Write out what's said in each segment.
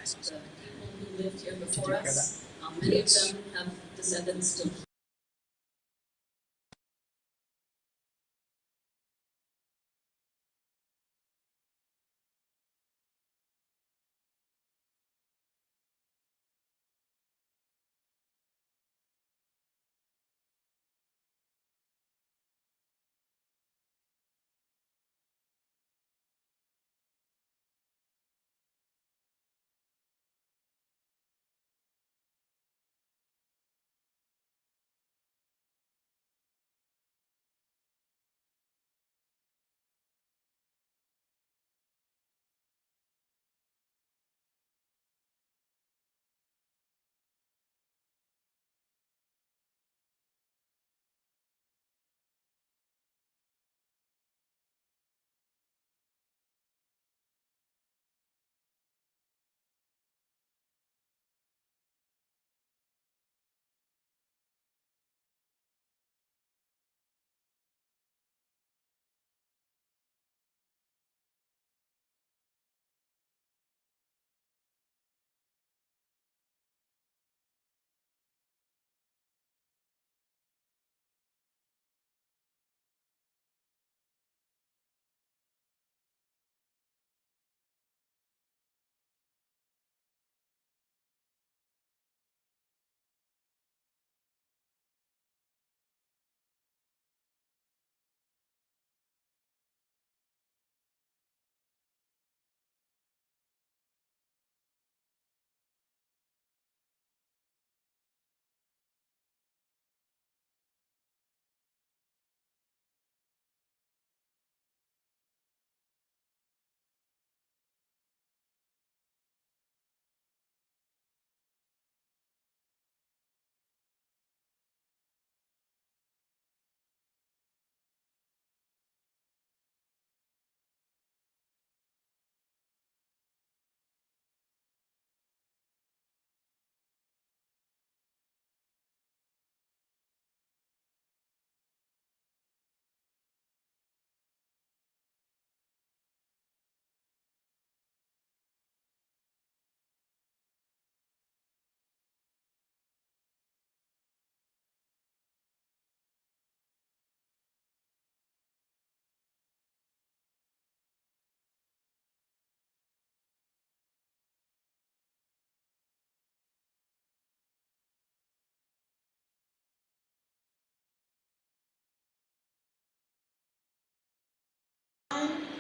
the people who lived here before us. Many of them have descendants still.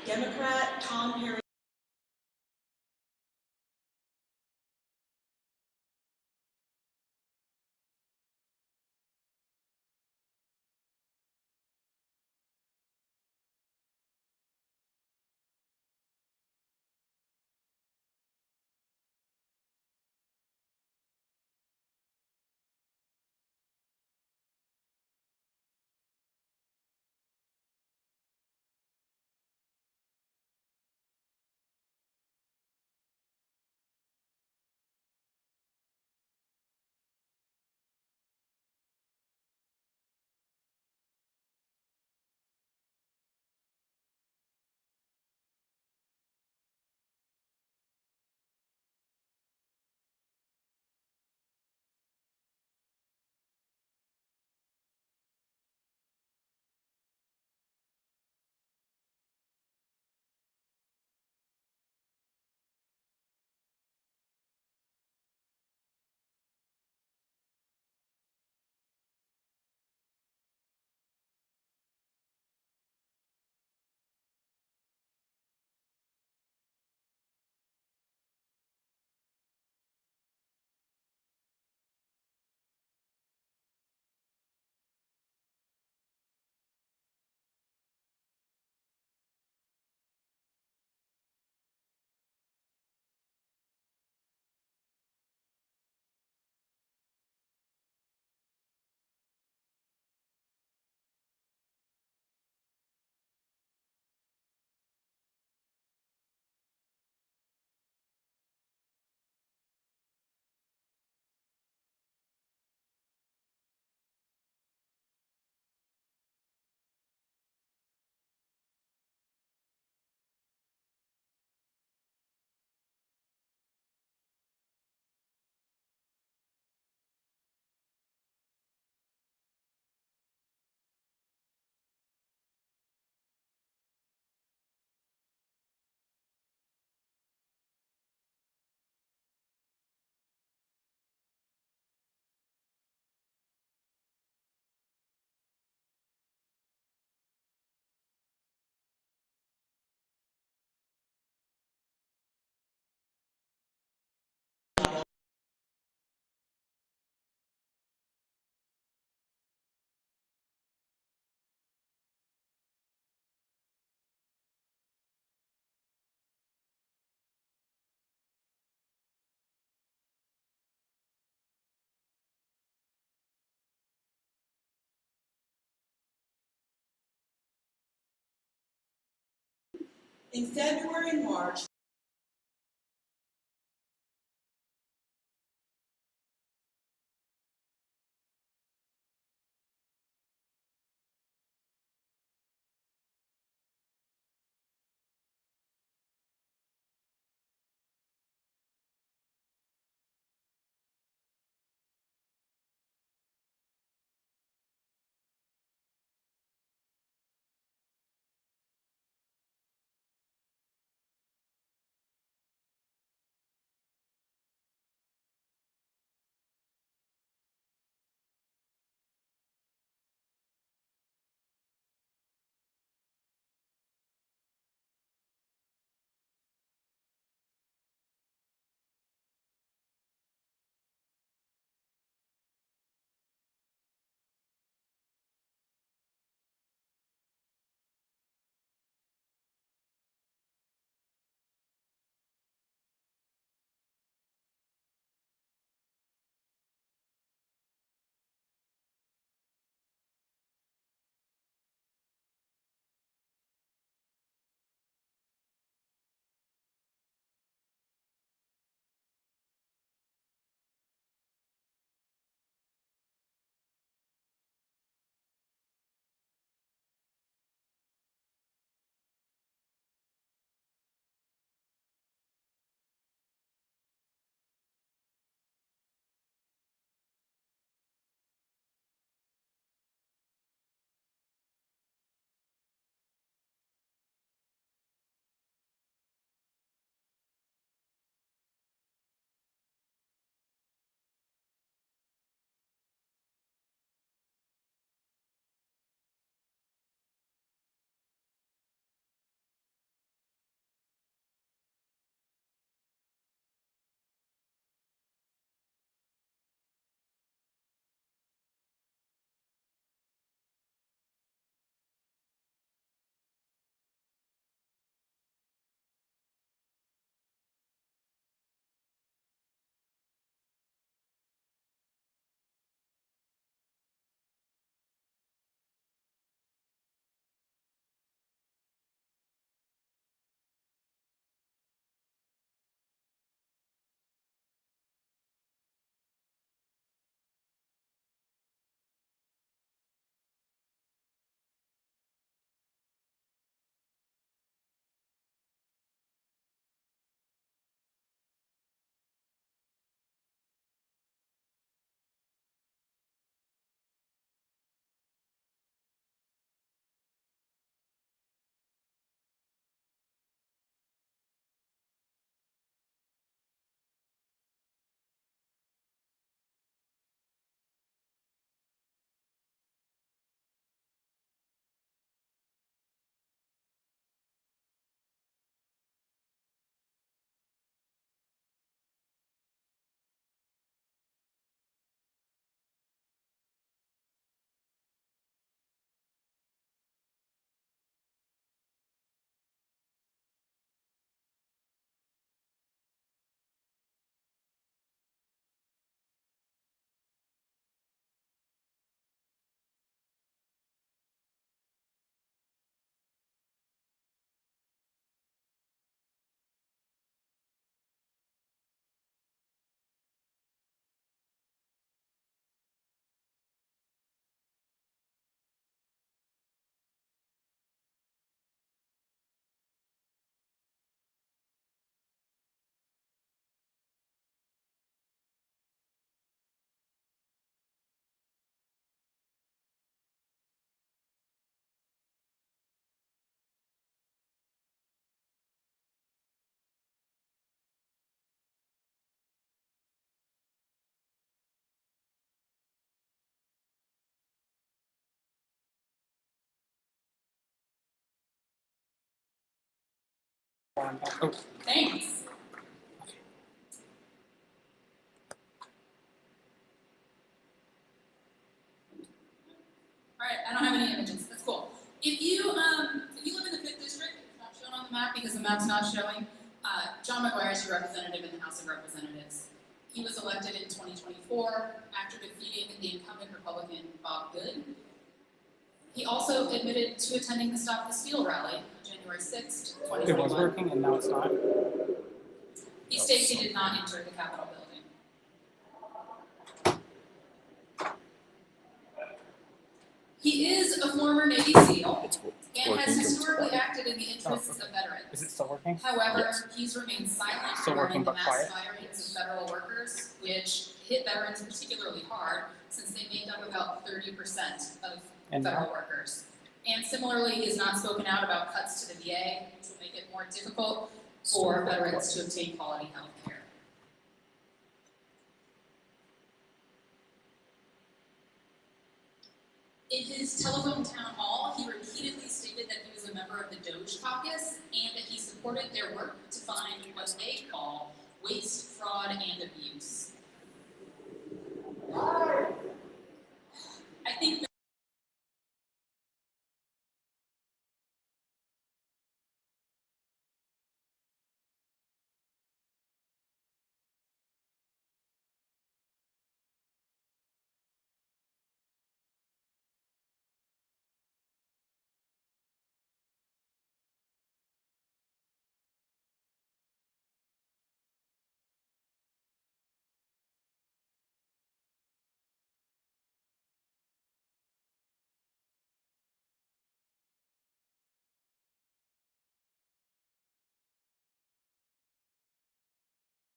Democrat Tom Perry. In February and March, Thanks. All right, I don't have any images. That's cool. If you live in the 5th district, it's not shown on the map because the map's not showing. John McGuire is your representative in the House of Representatives. He was elected in 2024 after defeating the incumbent Republican Bob Good. He also admitted to attending the Stop the Steal rally on January January 6th, It 2021. was working and now it's not. He states he did not enter the Capitol building. He is a former Navy SEAL and has historically acted in the interests of veterans. Is it still working? However, he's remained silent Still regarding working, the but mass quiet. firings of federal workers, which hit veterans particularly hard since they make up about 30% of And federal now? workers. And similarly, he has not spoken out about cuts to the VA, which will make it more difficult for veterans to obtain quality health care. In his telephone town hall, he repeatedly stated that he was a member of the Doge Caucus and that he supported their work to find what they call waste, fraud, and abuse. I think that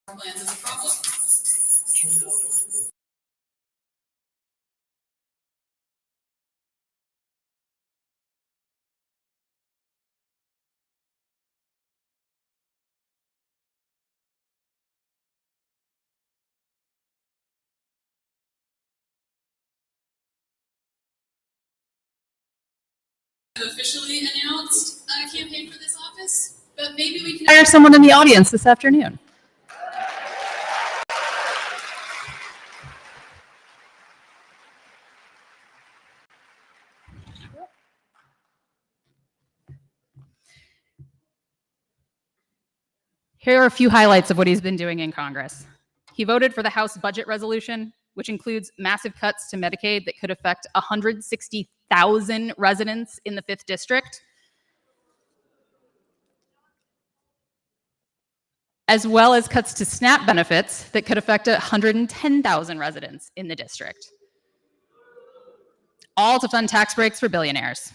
plans is a problem. Officially announced a campaign for this office, but maybe we can hire someone in the audience this afternoon. Here are a few highlights of what he's been doing in Congress. He voted for the House budget resolution, which includes massive cuts to Medicaid that could affect 160,000 residents in the 5th District, as well as cuts to SNAP benefits that could affect 110,000 residents in the district, all to fund tax breaks for billionaires.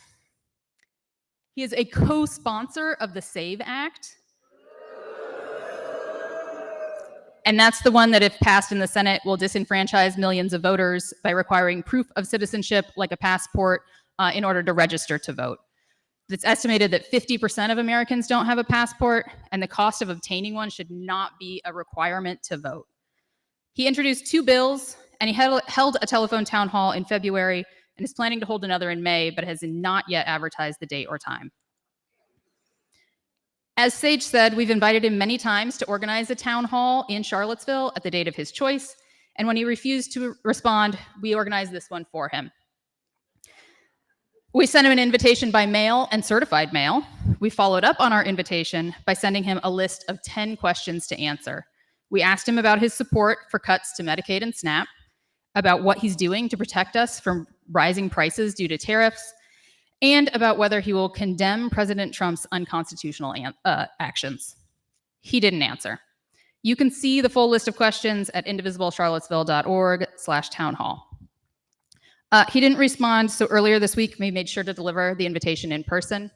He is a co-sponsor of the SAVE Act, and that's the one that, if passed in the Senate, will disenfranchise millions of voters by requiring proof of citizenship, like a passport, in order to register to vote. It's estimated that 50% of Americans don't have a passport, and the cost of obtaining one should not be a requirement to vote. He introduced 2 bills, and he held a telephone town hall in February and is planning to hold another in May, but has not yet advertised the date or time. As Sage said, we've invited him many times to organize a town hall in Charlottesville at the date of his choice, and when he refused to respond, we organized this one for him. We sent him an invitation by mail and certified mail. We followed up on our invitation by sending him a list of 10 questions to answer. We asked him about his support for cuts to Medicaid and SNAP, about what he's doing to protect us from rising prices due to tariffs, and about whether he will condemn President Trump's unconstitutional actions. He didn't answer. You can see the full list of questions at indivisiblecharlottesville.org/townhall. He didn't respond, so earlier this week, we made sure to deliver the invitation in person.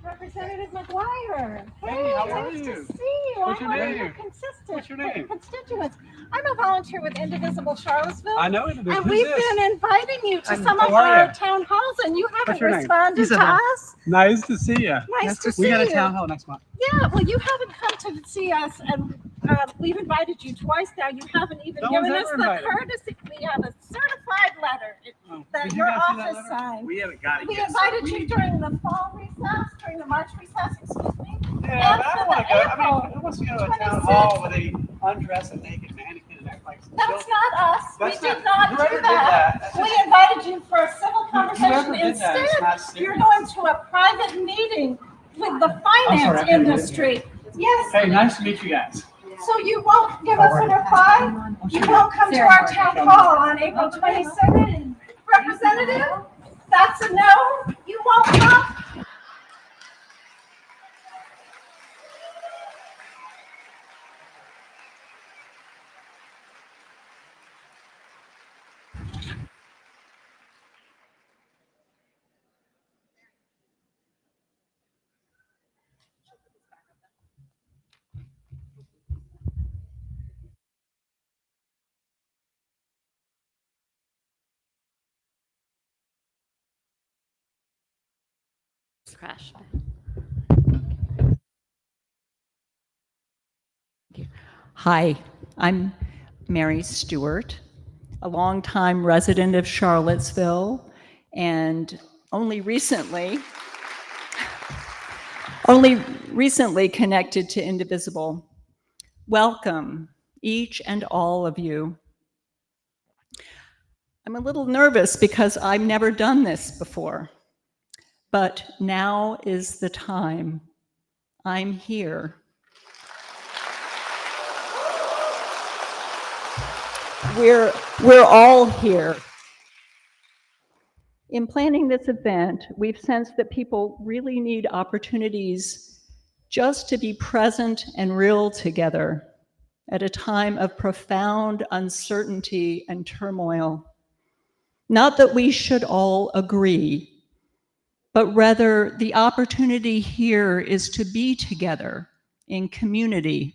Representative McGuire. Hey, how are nice you? to see you. What's your I'm one of name? your What's your name? constituents. I'm a volunteer with Indivisible Charlottesville. I know it. And we've been inviting you to And some how of are our ya? town halls, and you haven't your name? responded to Isabel. us. Nice to see you. Nice to see We got a you. town hall next month. Yeah, well, you haven't come to see us, and we've invited you twice now. You haven't even No given one's us ever the invited me. courtesy. We have a certified letter Oh, that did you your guys see that office letter? signed. We haven't got it We yet. invited you during the fall recess, during the March recess, excuse me. Yeah, but I don't want to go. I April mean, who wants to go to a town 26th. hall where they undress a naked mannequin and act like some That's children? not us. That's We did not whoever do did that. that's We just- invited you for a civil conversation. Whoever did that is Instead, not serious. you're going to a private meeting with the I'm sorry, finance I couldn't hear industry. Yes, Hey, nice to meet you guys. so you won't give us a reply? You won't come to our town hall on April 22nd? Representative, that's a no? You won't come? Crash. Hi, I'm Mary Stewart, a longtime resident of Charlottesville, and only recently connected to Indivisible. Welcome, each and all of you. I'm a little nervous because I've never done this before, but now is the time. I'm here. We're all here. In planning this event, we've sensed that people really need opportunities just to be present and real together at a time of profound uncertainty and turmoil. Not that we should all agree, but rather the opportunity here is to be together in community.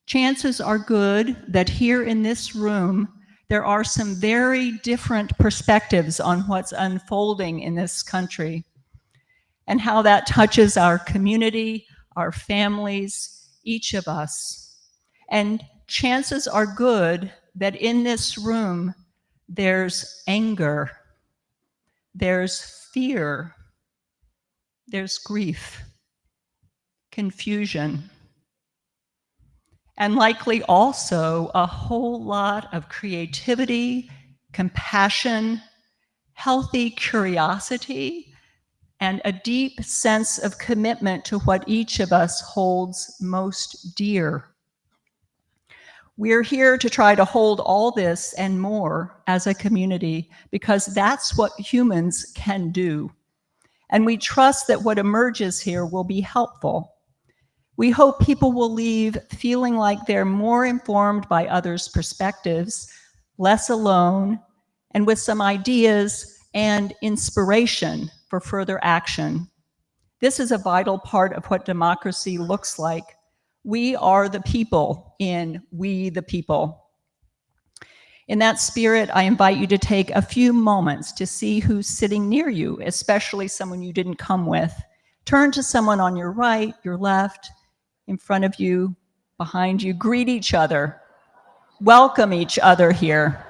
Chances are good that here in this room, there are some very different perspectives on what's unfolding in this country and how that touches our community, our families, each of us. And chances are good that in this room, there's anger, there's fear, there's grief, confusion, and likely also a whole lot of creativity, compassion, healthy curiosity, and a deep sense of commitment to what each of us holds most dear. We're here to try to hold all this and more as a community because that's what humans can do. And we trust that what emerges here will be helpful. We hope people will leave feeling like they're more informed by others' perspectives, less alone, and with some ideas and inspiration for further action. This is a vital part of what democracy looks like. We are the people in We the People. In that spirit, I invite you to take a few moments to see who's sitting near you, especially someone you didn't come with. Turn to someone on your right, your left, in front of you, behind you. Greet each other. Welcome each other here.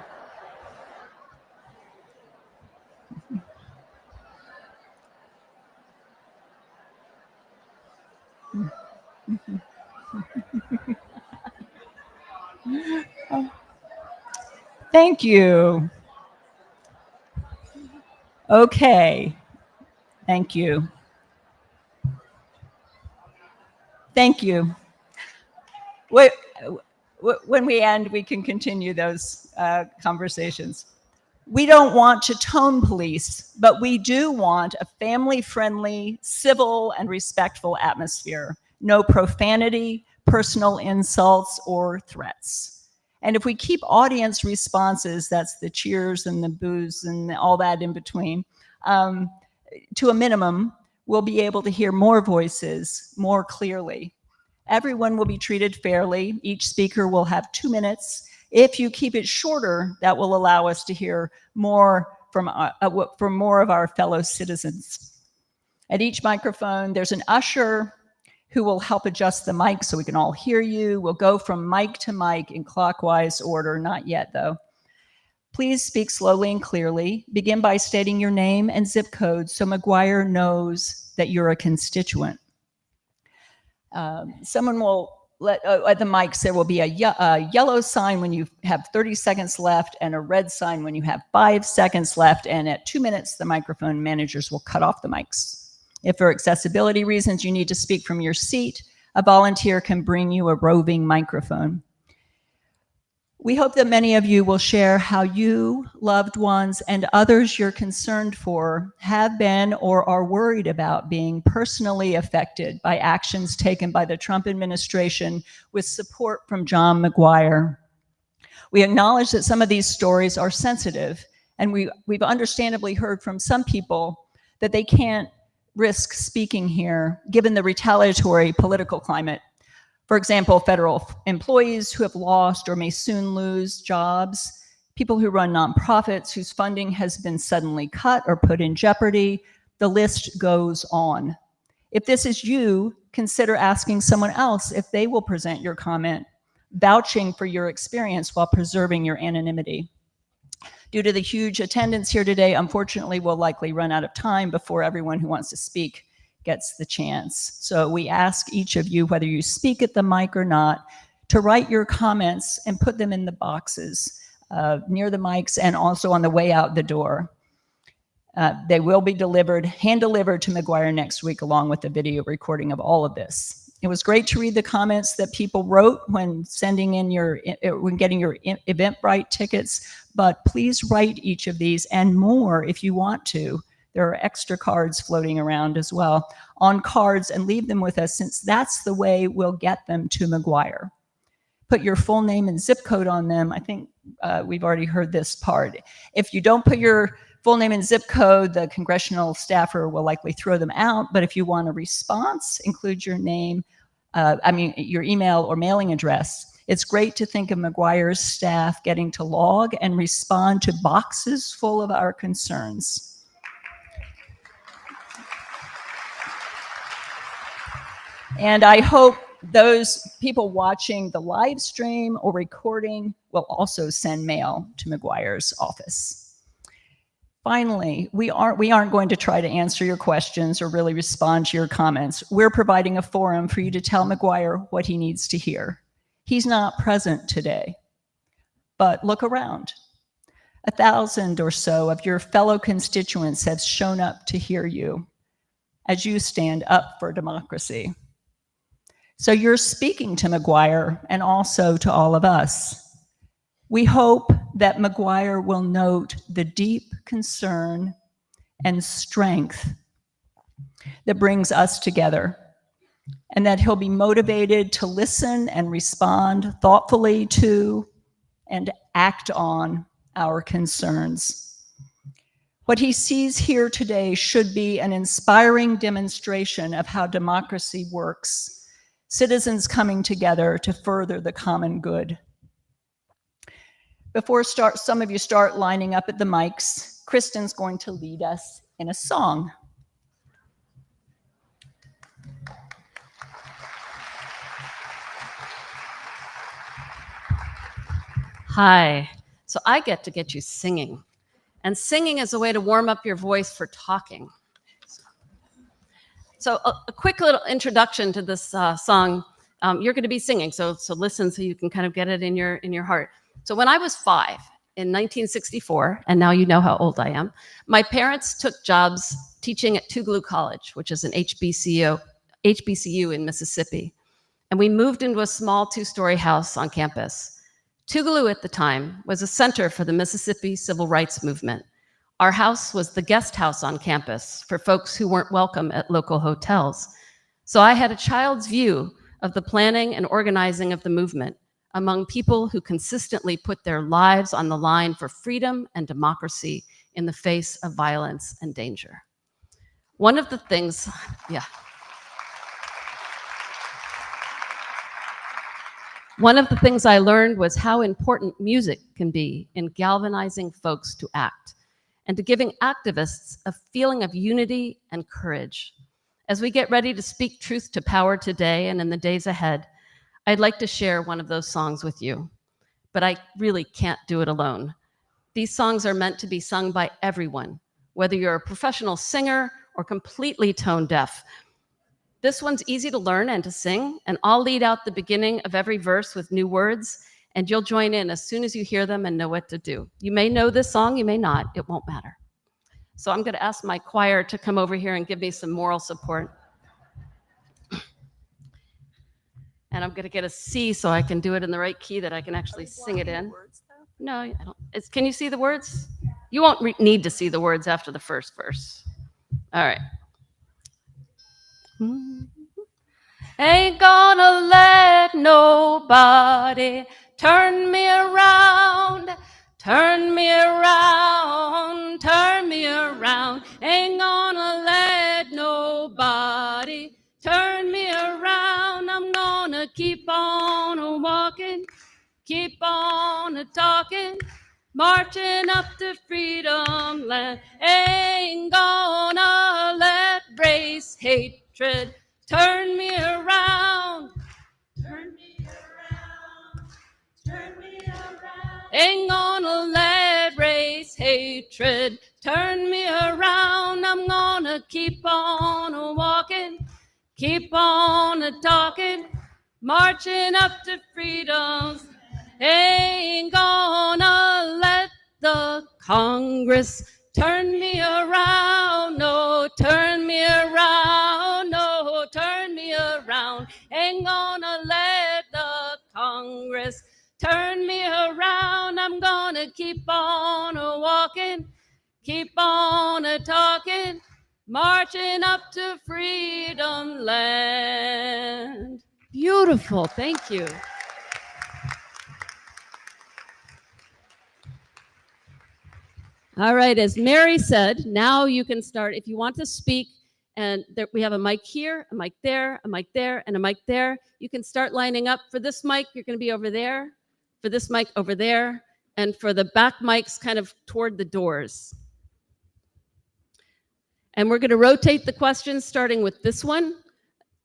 Thank you. Okay. Thank you. Thank you. When we end, we can continue those conversations. We don't want to tone police, but we do want a family-friendly, civil, and respectful atmosphere. No profanity, personal insults, or threats. And if we keep audience responses, that's the cheers and the boos and all that in between, to a minimum, we'll be able to hear more voices more clearly. Everyone will be treated fairly. Each speaker will have 2 minutes. If you keep it shorter, that will allow us to hear more from more of our fellow citizens. At each microphone, there's an usher who will help adjust the mic so we can all hear you. We'll go from mic to mic in clockwise order, not yet though. Please speak slowly and clearly. Begin by stating your name and zip code so McGuire knows that you're a constituent. Someone will at the mics, there will be a yellow sign when you have 30 seconds left and a red sign when you have 5 seconds left. And at 2 minutes, the microphone managers will cut off the mics. If for accessibility reasons you need to speak from your seat, a volunteer can bring you a roving microphone. We hope that many of you will share how you, loved ones, and others you're concerned for have been or are worried about being personally affected by actions taken by the Trump administration with support from John McGuire. We acknowledge that some of these stories are sensitive, and we've understandably heard from some people that they can't risk speaking here given the retaliatory political climate. For example, federal employees who have lost or may soon lose jobs, people who run nonprofits whose funding has been suddenly cut or put in jeopardy. The list goes on. If this is you, consider asking someone else if they will present your comment, vouching for your experience while preserving your anonymity. Due to the huge attendance here today, unfortunately, we'll likely run out of time before everyone who wants to speak gets the chance. So we ask each of you, whether you speak at the mic or not, to write your comments and put them in the boxes near the mics and also on the way out the door. They will be hand-delivered to McGuire next week, along with a video recording of all of this. It was great to read the comments that people wrote when getting your Eventbrite tickets, but please write each of these and more if you want to. There are extra cards floating around as well on cards, and leave them with us, since that's the way we'll get them to McGuire. Put your full name and zip code on them. I think we've already heard this part. If you don't put your full name and zip code, the congressional staffer will likely throw them out. But if you want a response, include your name, your email or mailing address. It's great to think of McGuire's staff getting to log and respond to boxes full of our concerns. And I hope those people watching the live stream or recording will also send mail to McGuire's office. Finally, we aren't going to try to answer your questions or really respond to your comments. We're providing a forum for you to tell McGuire what he needs to hear. He's not present today, but look around. 1,000 or so of your fellow constituents have shown up to hear you as you stand up for democracy. So you're speaking to McGuire and also to all of us. We hope that McGuire will note the deep concern and strength that brings us together, and that he'll be motivated to listen and respond thoughtfully to and act on our concerns. What he sees here today should be an inspiring demonstration of how democracy works. Citizens coming together to further the common good. Before some of you start lining up at the mics, Kristen's going to lead us in a song. Hi. So I get you singing. And singing is a way to warm up your voice for talking. So a quick little introduction to this song. You're going to be singing, so listen so you can kind of get it in your heart. So when I was 5 in 1964, and now you know how old I am, my parents took jobs teaching at Tougaloo College, which is an HBCU in Mississippi. And we moved into a small 2-story house on campus. Tougaloo at the time was a center for the Mississippi Civil Rights Movement. Our house was the guest house on campus for folks who weren't welcome at local hotels. So I had a child's view of the planning and organizing of the movement among people who consistently put their lives on the line for freedom and democracy in the face of violence and danger. One of the things I learned was how important music can be in galvanizing folks to act and to giving activists a feeling of unity and courage. As we get ready to speak truth to power today and in the days ahead, I'd like to share one of those songs with you, but I really can't do it alone. These songs are meant to be sung by everyone, whether you're a professional singer or completely tone deaf. This one's easy to learn and to sing, and I'll lead out the beginning of every verse with new words, and you'll join in as soon as you hear them and know what to do. You may know this song, you may not, it won't matter. So I'm gonna ask my choir to come over here and give me some moral support. And I'm gonna get a C so I can do it in the right key that I can actually sing it in. No, I don't. Can you see the words? You won't need to see the words after the first verse. All right. Ain't gonna let nobody turn me around, turn me around, turn me around. Ain't gonna let nobody turn me around. I'm gonna keep on walking, keep on talking, marching up to freedom land. Ain't gonna let race, hatred turn me around. Turn me around. Turn me around. Ain't gonna let race, hatred turn me around. I'm gonna keep on walking, keep on talking, marching up to freedom. Ain't gonna let the Congress turn me around. No, turn me around. No, turn me around. Ain't gonna let the Congress turn me around. I'm gonna keep on walking, keep on talking, marching up to freedom land. Beautiful, thank you. All right, as Mary said, now you can start. If you want to speak, and there, we have a mic here, a mic there, a mic there, and a mic there. You can start lining up. For this mic, you're going to be over there. For this mic, over there. And for the back mics, kind of toward the doors. And we're going to rotate the questions, starting with this one.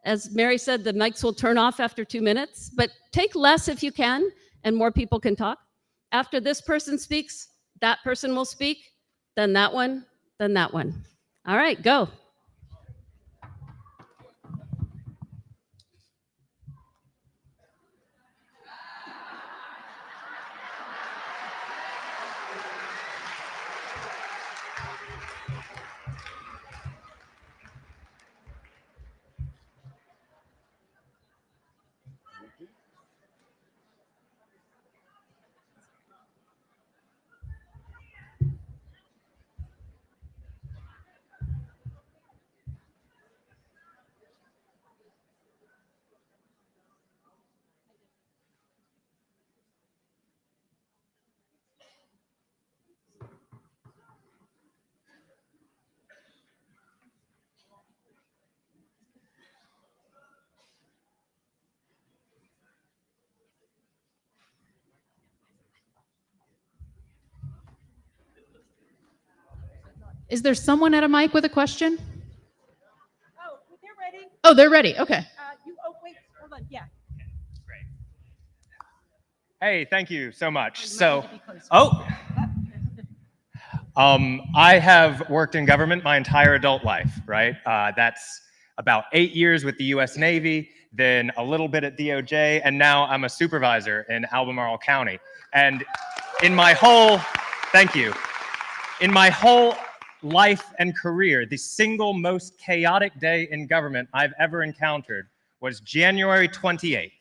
As Mary said, the mics will turn off after 2 minutes, but take less if you can, and more people can talk. After this person speaks, that person will speak, then that one, then that one. All right, go. Is there someone at a mic with a question? Oh, they're ready. Oh, they're ready. Okay. Wait, hold on. Yeah. Great. Hey, thank you so much. I have worked in government my entire adult life, right? That's about 8 years with the U.S. Navy, then a little bit at DOJ, and now I'm a supervisor in Albemarle County. And in my whole, thank you, in my whole life and career, the single most chaotic day in government I've ever encountered was January 28th.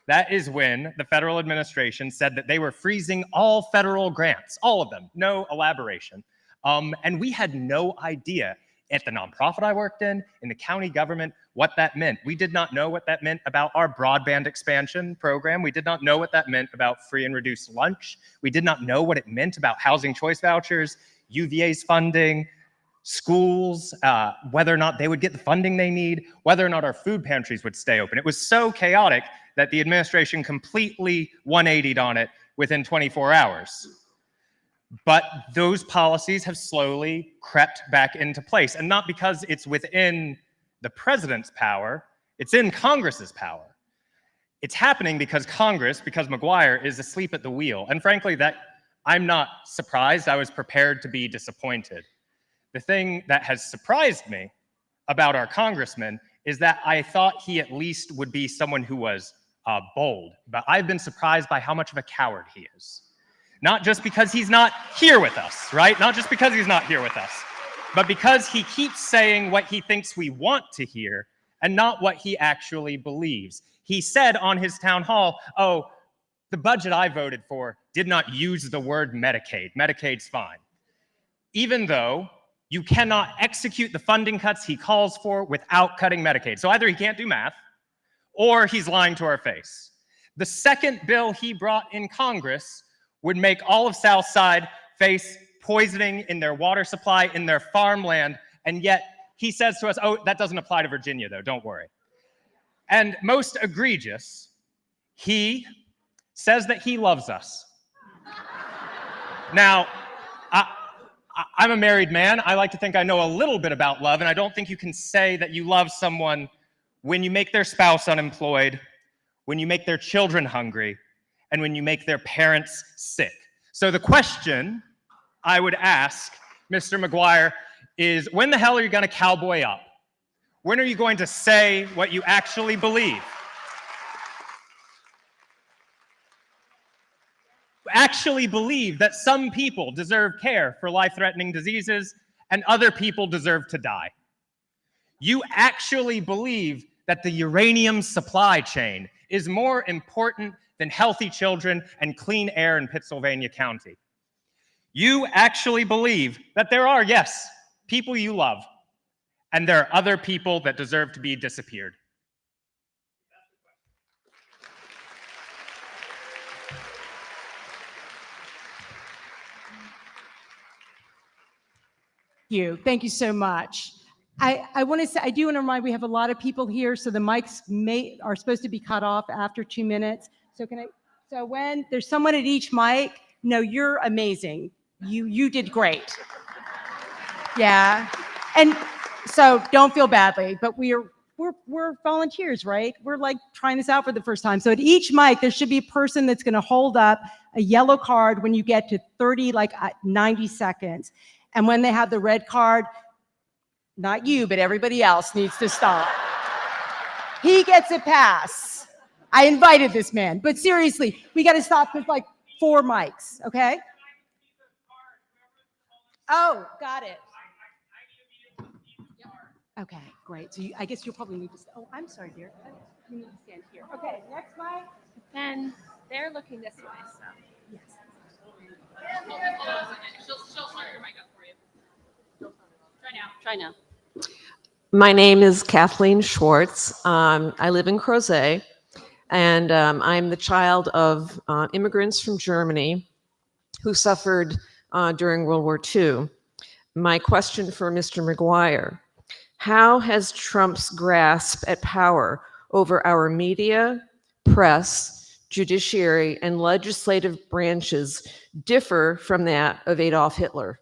That is when the federal administration said that they were freezing all federal grants, all of them, no elaboration. And we had no idea at the nonprofit I worked in the county government, what that meant. We did not know what that meant about our broadband expansion program. We did not know what that meant about free and reduced lunch. We did not know what it meant about housing choice vouchers, UVA's funding, schools, whether or not they would get the funding they need, whether or not our food pantries would stay open. It was so chaotic that the administration completely 180'd on it within 24 hours. But those policies have slowly crept back into place, and not because it's within the president's power, it's in Congress's power. It's happening because Congress, because McGuire is asleep at the wheel. And frankly, that I'm not surprised. I was prepared to be disappointed. The thing that has surprised me about our congressman is that I thought he at least would be someone who was bold, but I've been surprised by how much of a coward he is. Not just because he's not here with us, right? Not just because he's not here with us, but because he keeps saying what he thinks we want to hear and not what he actually believes. He said on his town hall, oh, the budget I voted for did not use the word Medicaid. Medicaid's fine. Even though you cannot execute the funding cuts he calls for without cutting Medicaid. So either he can't do math or he's lying to our face. The second bill he brought in Congress would make all of Southside face poisoning in their water supply, in their farmland, and yet he says to us, oh, that doesn't apply to Virginia though, don't worry. And most egregious, he says that he loves us. Now, I'm a married man. I like to think I know a little bit about love, and I don't think you can say that you love someone when you make their spouse unemployed, when you make their children hungry, and when you make their parents sick. So the question I would ask Mr. McGuire is, when the hell are you going to cowboy up? When are you going to say what you actually believe? Actually believe that some people deserve care for life-threatening diseases and other people deserve to die. You actually believe that the uranium supply chain is more important than healthy children and clean air in Pittsylvania County. You actually believe that there are, yes, people you love, and there are other people that deserve to be disappeared. Thank you so much. I want to say, I do want to remind, we have a lot of people here, so the mics are supposed to be cut off after 2 minutes. So when there's someone at each mic, no, you're amazing. You did great. Yeah. And so don't feel badly, but we're volunteers, right? We're like trying this out for the first time. So at each mic, there should be a person that's going to hold up a yellow card when you get to 90 seconds. And when they have the red card, not you, but everybody else needs to stop. He gets a pass. I invited this man, but seriously, we got to stop with like 4 mics, okay? Oh, got it. Okay, great. So I guess you'll probably need to, oh, I'm sorry, dear. You need to stand here. Okay, next mic. And they're looking this way, so. Yes. She'll start your mic up for you. Try now. My name is Kathleen Schwartz. I live in Crozet, and I'm the child of immigrants from Germany who suffered during World War II. My question for Mr. McGuire: how has Trump's grasp at power over our media, press, judiciary, and legislative branches differ from that of Adolf Hitler?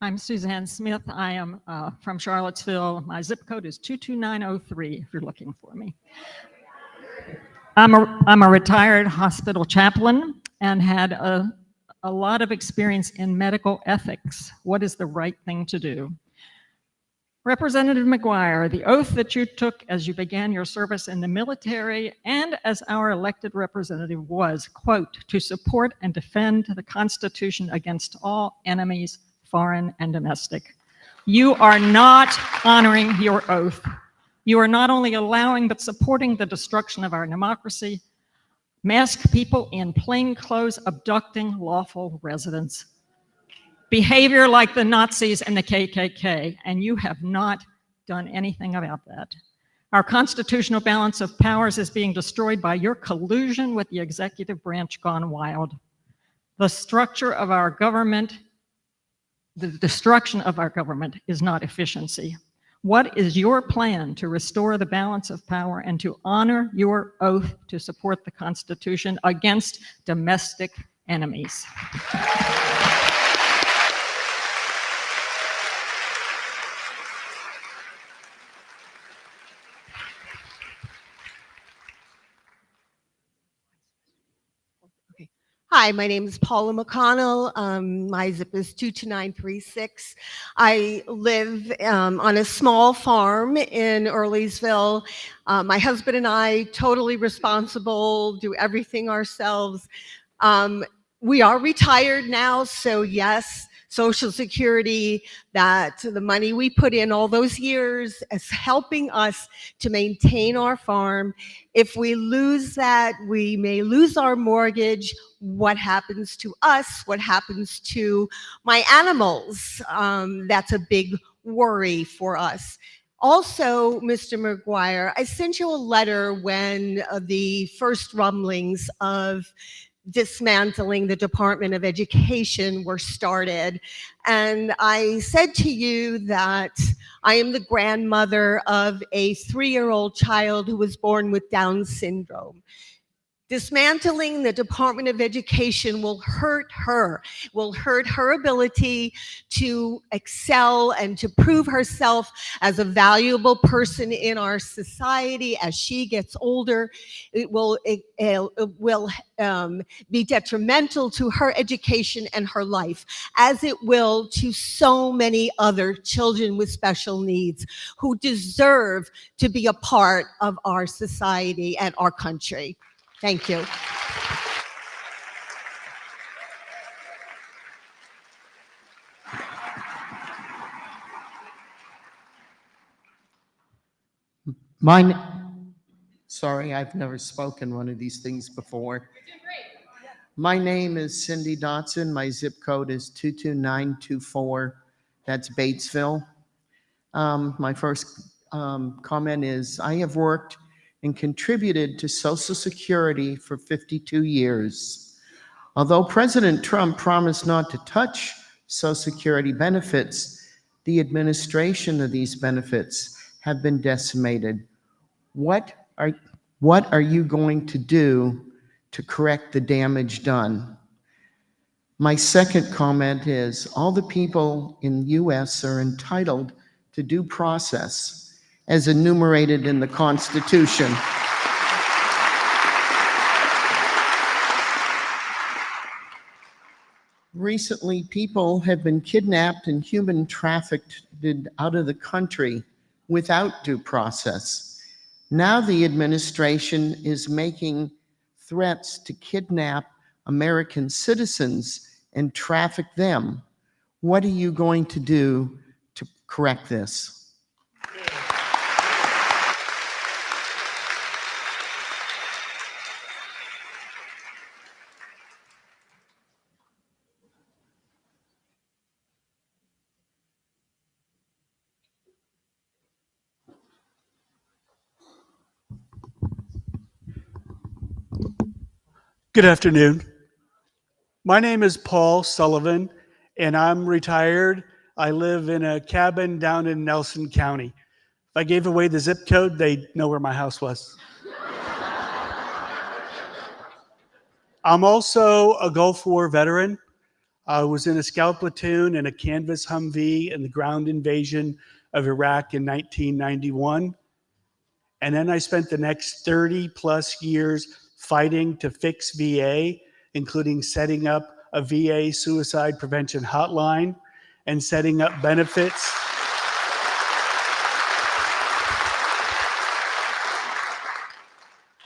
I'm Suzanne Smith. I am from Charlottesville. My zip code is 22903 if you're looking for me. I'm a retired hospital chaplain and had a lot of experience in medical ethics. What is the right thing to do? Representative McGuire, the oath that you took as you began your service in the military and as our elected representative was, quote, to support and defend the Constitution against all enemies, foreign and domestic. You are not honoring your oath. You are not only allowing but supporting the destruction of our democracy, masked people in plain clothes abducting lawful residents, behavior like the Nazis and the KKK, and you have not done anything about that. Our constitutional balance of powers is being destroyed by your collusion with the executive branch gone wild. The structure of our government, the destruction of our government is not efficiency. What is your plan to restore the balance of power and to honor your oath to support the Constitution against domestic enemies? Hi, my name is Paula McConnell. My zip is 22936. I live on a small farm in Earlysville. My husband and I, totally responsible, do everything ourselves. We are retired now, so yes, Social Security, that the money we put in all those years is helping us to maintain our farm. If we lose that, we may lose our mortgage. What happens to us? What happens to my animals? That's a big worry for us. Also, Mr. McGuire, I sent you a letter when the first rumblings of dismantling the Department of Education were started. And I said to you that I am the grandmother of a 3-year-old child who was born with Down syndrome. Dismantling the Department of Education will hurt her ability to excel and to prove herself as a valuable person in our society as she gets older. It will be detrimental to her education and her life, as it will to so many other children with special needs who deserve to be a part of our society and our country. Thank you. Sorry, I've never spoken one of these things before. My name is Cindy Dotson. My zip code is 22924. That's Batesville. My first comment is I have worked and contributed to Social Security for 52 years. Although President Trump promised not to touch Social Security benefits, the administration of these benefits have been decimated. What are you going to do to correct the damage done? My second comment is all the people in the U.S. are entitled to due process as enumerated in the Constitution. Recently, people have been kidnapped and human trafficked out of the country without due process. Now the administration is making threats to kidnap American citizens and traffic them. What are you going to do to correct this? Good afternoon. My name is Paul Sullivan, and I'm retired. I live in a cabin down in Nelson County. If I gave away the zip code, they'd know where my house was. I'm also a Gulf War veteran. I was in a scout platoon in a canvas Humvee in the ground invasion of Iraq in 1991. And then I spent the next 30 plus years fighting to fix VA, including setting up a VA suicide prevention hotline and setting up benefits.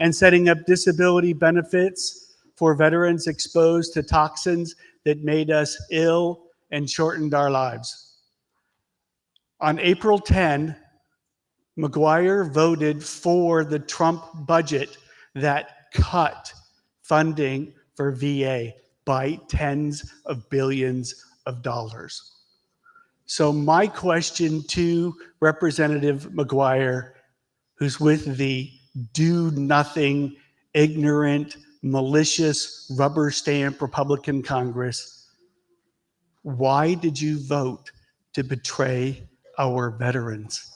And setting up disability benefits for veterans exposed to toxins that made us ill and shortened our lives. On April 10, McGuire voted for the Trump budget that cut funding for VA by tens of billions of dollars. So my question to Representative McGuire, who's with the do-nothing, ignorant, malicious, rubber stamp Republican Congress, why did you vote to betray our veterans?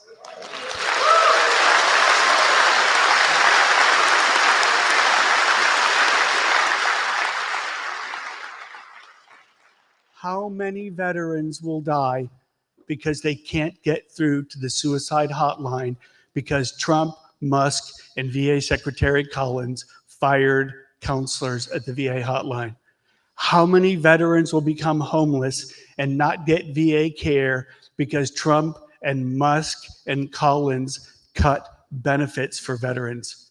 how many veterans will die because they can't get through to the suicide hotline because Trump, Musk, and VA Secretary Collins fired counselors at the VA hotline? How many veterans will become homeless and not get VA care because Trump and Musk and Collins cut benefits for veterans?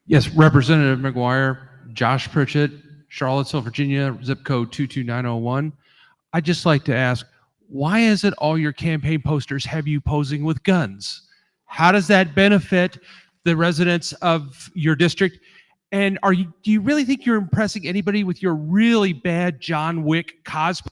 Yes, Representative McGuire, Josh Pritchett, Charlottesville, Virginia, zip code 22901. I'd just like to ask, why is it all your campaign posters have you posing with guns? How does that benefit the residents of your district? And do you really think you're impressing anybody with your really bad John Wick cosplay?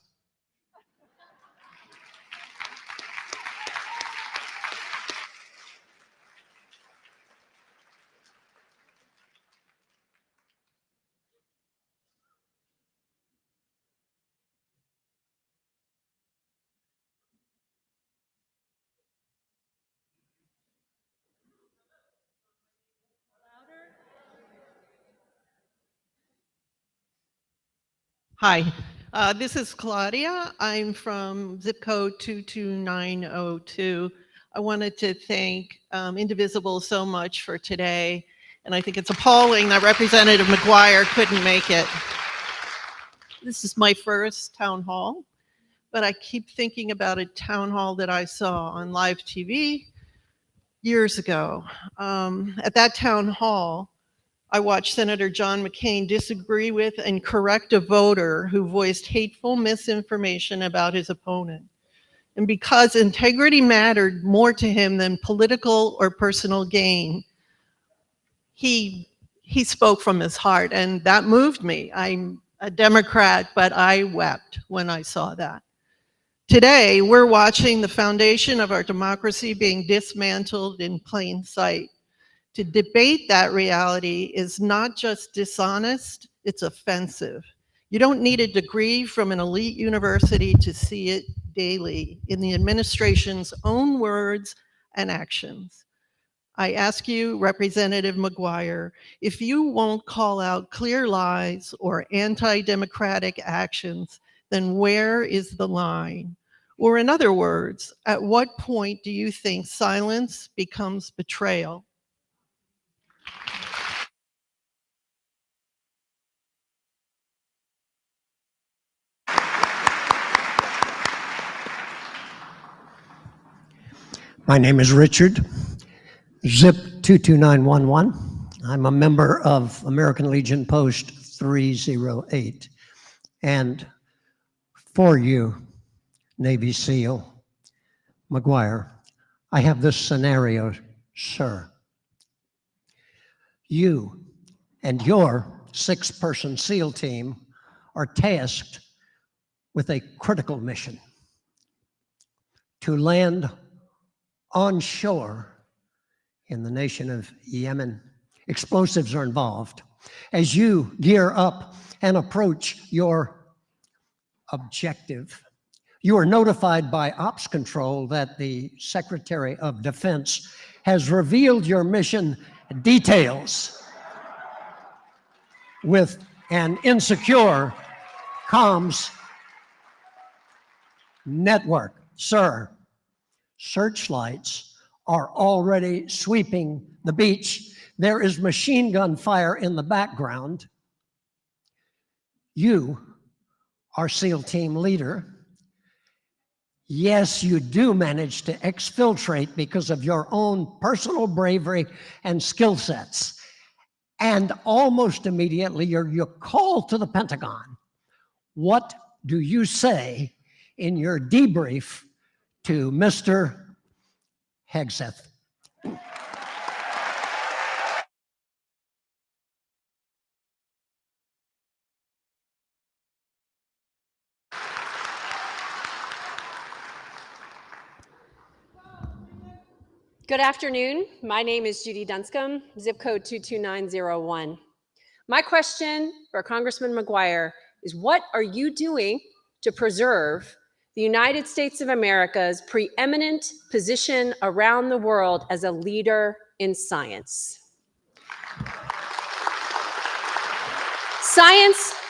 Hi, this is Claudia. I'm from zip code 22902. I wanted to thank Indivisible so much for today, and I think it's appalling that Representative McGuire couldn't make it. This is my first town hall, but I keep thinking about a town hall that I saw on live TV years ago. At that town hall, I watched Senator John McCain disagree with and correct a voter who voiced hateful misinformation about his opponent. And because integrity mattered more to him than political or personal gain, he spoke from his heart, and that moved me. I'm a Democrat, but I wept when I saw that. Today, we're watching the foundation of our democracy being dismantled in plain sight. To debate that reality is not just dishonest, it's offensive. You don't need a degree from an elite university to see it daily in the administration's own words and actions. I ask you, Representative McGuire, if you won't call out clear lies or anti-democratic actions, then where is the line? Or in other words, at what point do you think silence becomes betrayal? My name is Richard, zip 22911. I'm a member of American Legion Post 308. And for you, Navy SEAL McGuire, I have this scenario, sir. You and your 6-person SEAL team are tasked with a critical mission to land on shore in the nation of Yemen. Explosives are involved. As you gear up and approach your objective, you are notified by Ops Control that the Secretary of Defense has revealed your mission details with an insecure comms network. Sir, searchlights are already sweeping the beach. There is machine gun fire in the background. You are SEAL team leader. Yes, you do manage to exfiltrate because of your own personal bravery and skill sets. And almost immediately, you're called to the Pentagon. What do you say in your debrief to Mr. Hegseth? Good afternoon. My name is Judy Dunscombe, zip code 22901. My question for Congressman McGuire is what are you doing to preserve the United States of America's preeminent position around the world as a leader in science?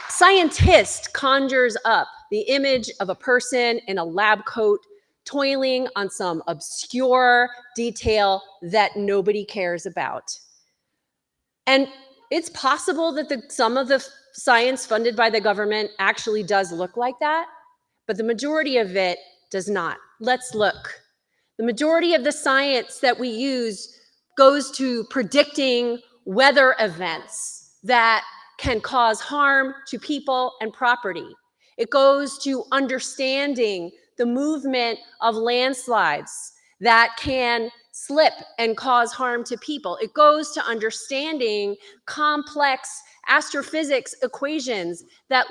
Scientist conjures up the image of a person in a lab coat toiling on some obscure detail that nobody cares about. And it's possible that some of the science funded by the government actually does look like that, but the majority of it does not. Let's look. The majority of the science that we use goes to predicting weather events that can cause harm to people and property. It goes to understanding the movement of landslides that can slip and cause harm to people. It goes to understanding complex astrophysics equations that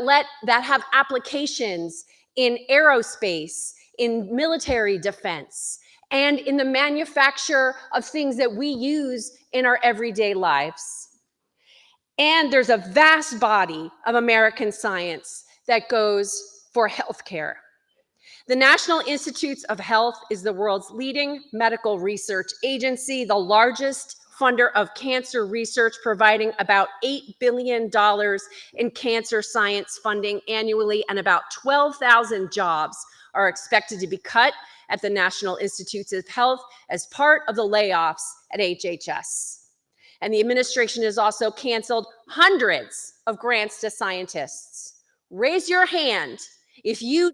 have applications in aerospace, in military defense, and in the manufacture of things that we use in our everyday lives. And there's a vast body of American science that goes for healthcare. The National Institutes of Health is the world's leading medical research agency, the largest funder of cancer research, providing about $8 billion in cancer science funding annually, and about 12,000 jobs are expected to be cut at the National Institutes of Health as part of the layoffs at HHS. And the administration has also canceled hundreds of grants to scientists. Raise your hand if you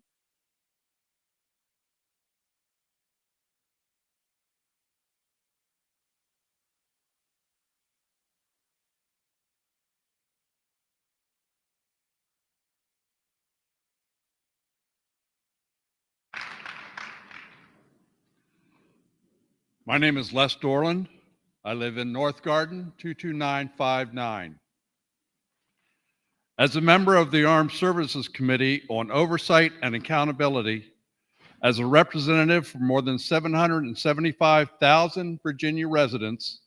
My name is Les Dorland. I live in North Garden, 22959. As a member of the Armed Services Committee on Oversight and Accountability, as a representative for more than 775,000 Virginia residents,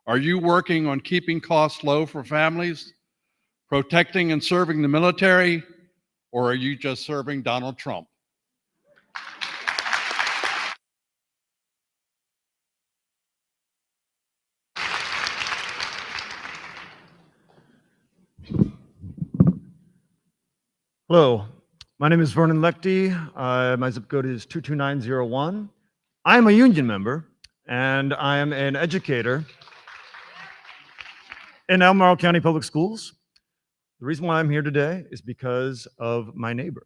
are you working on keeping costs low for families, protecting and serving the military, or are you just serving Donald Trump? Hello, my name is Vernon Lechty. My zip code is 22901. I am a union member, and I am an educator in Albemarle County Public Schools. The reason why I'm here today is because of my neighbor.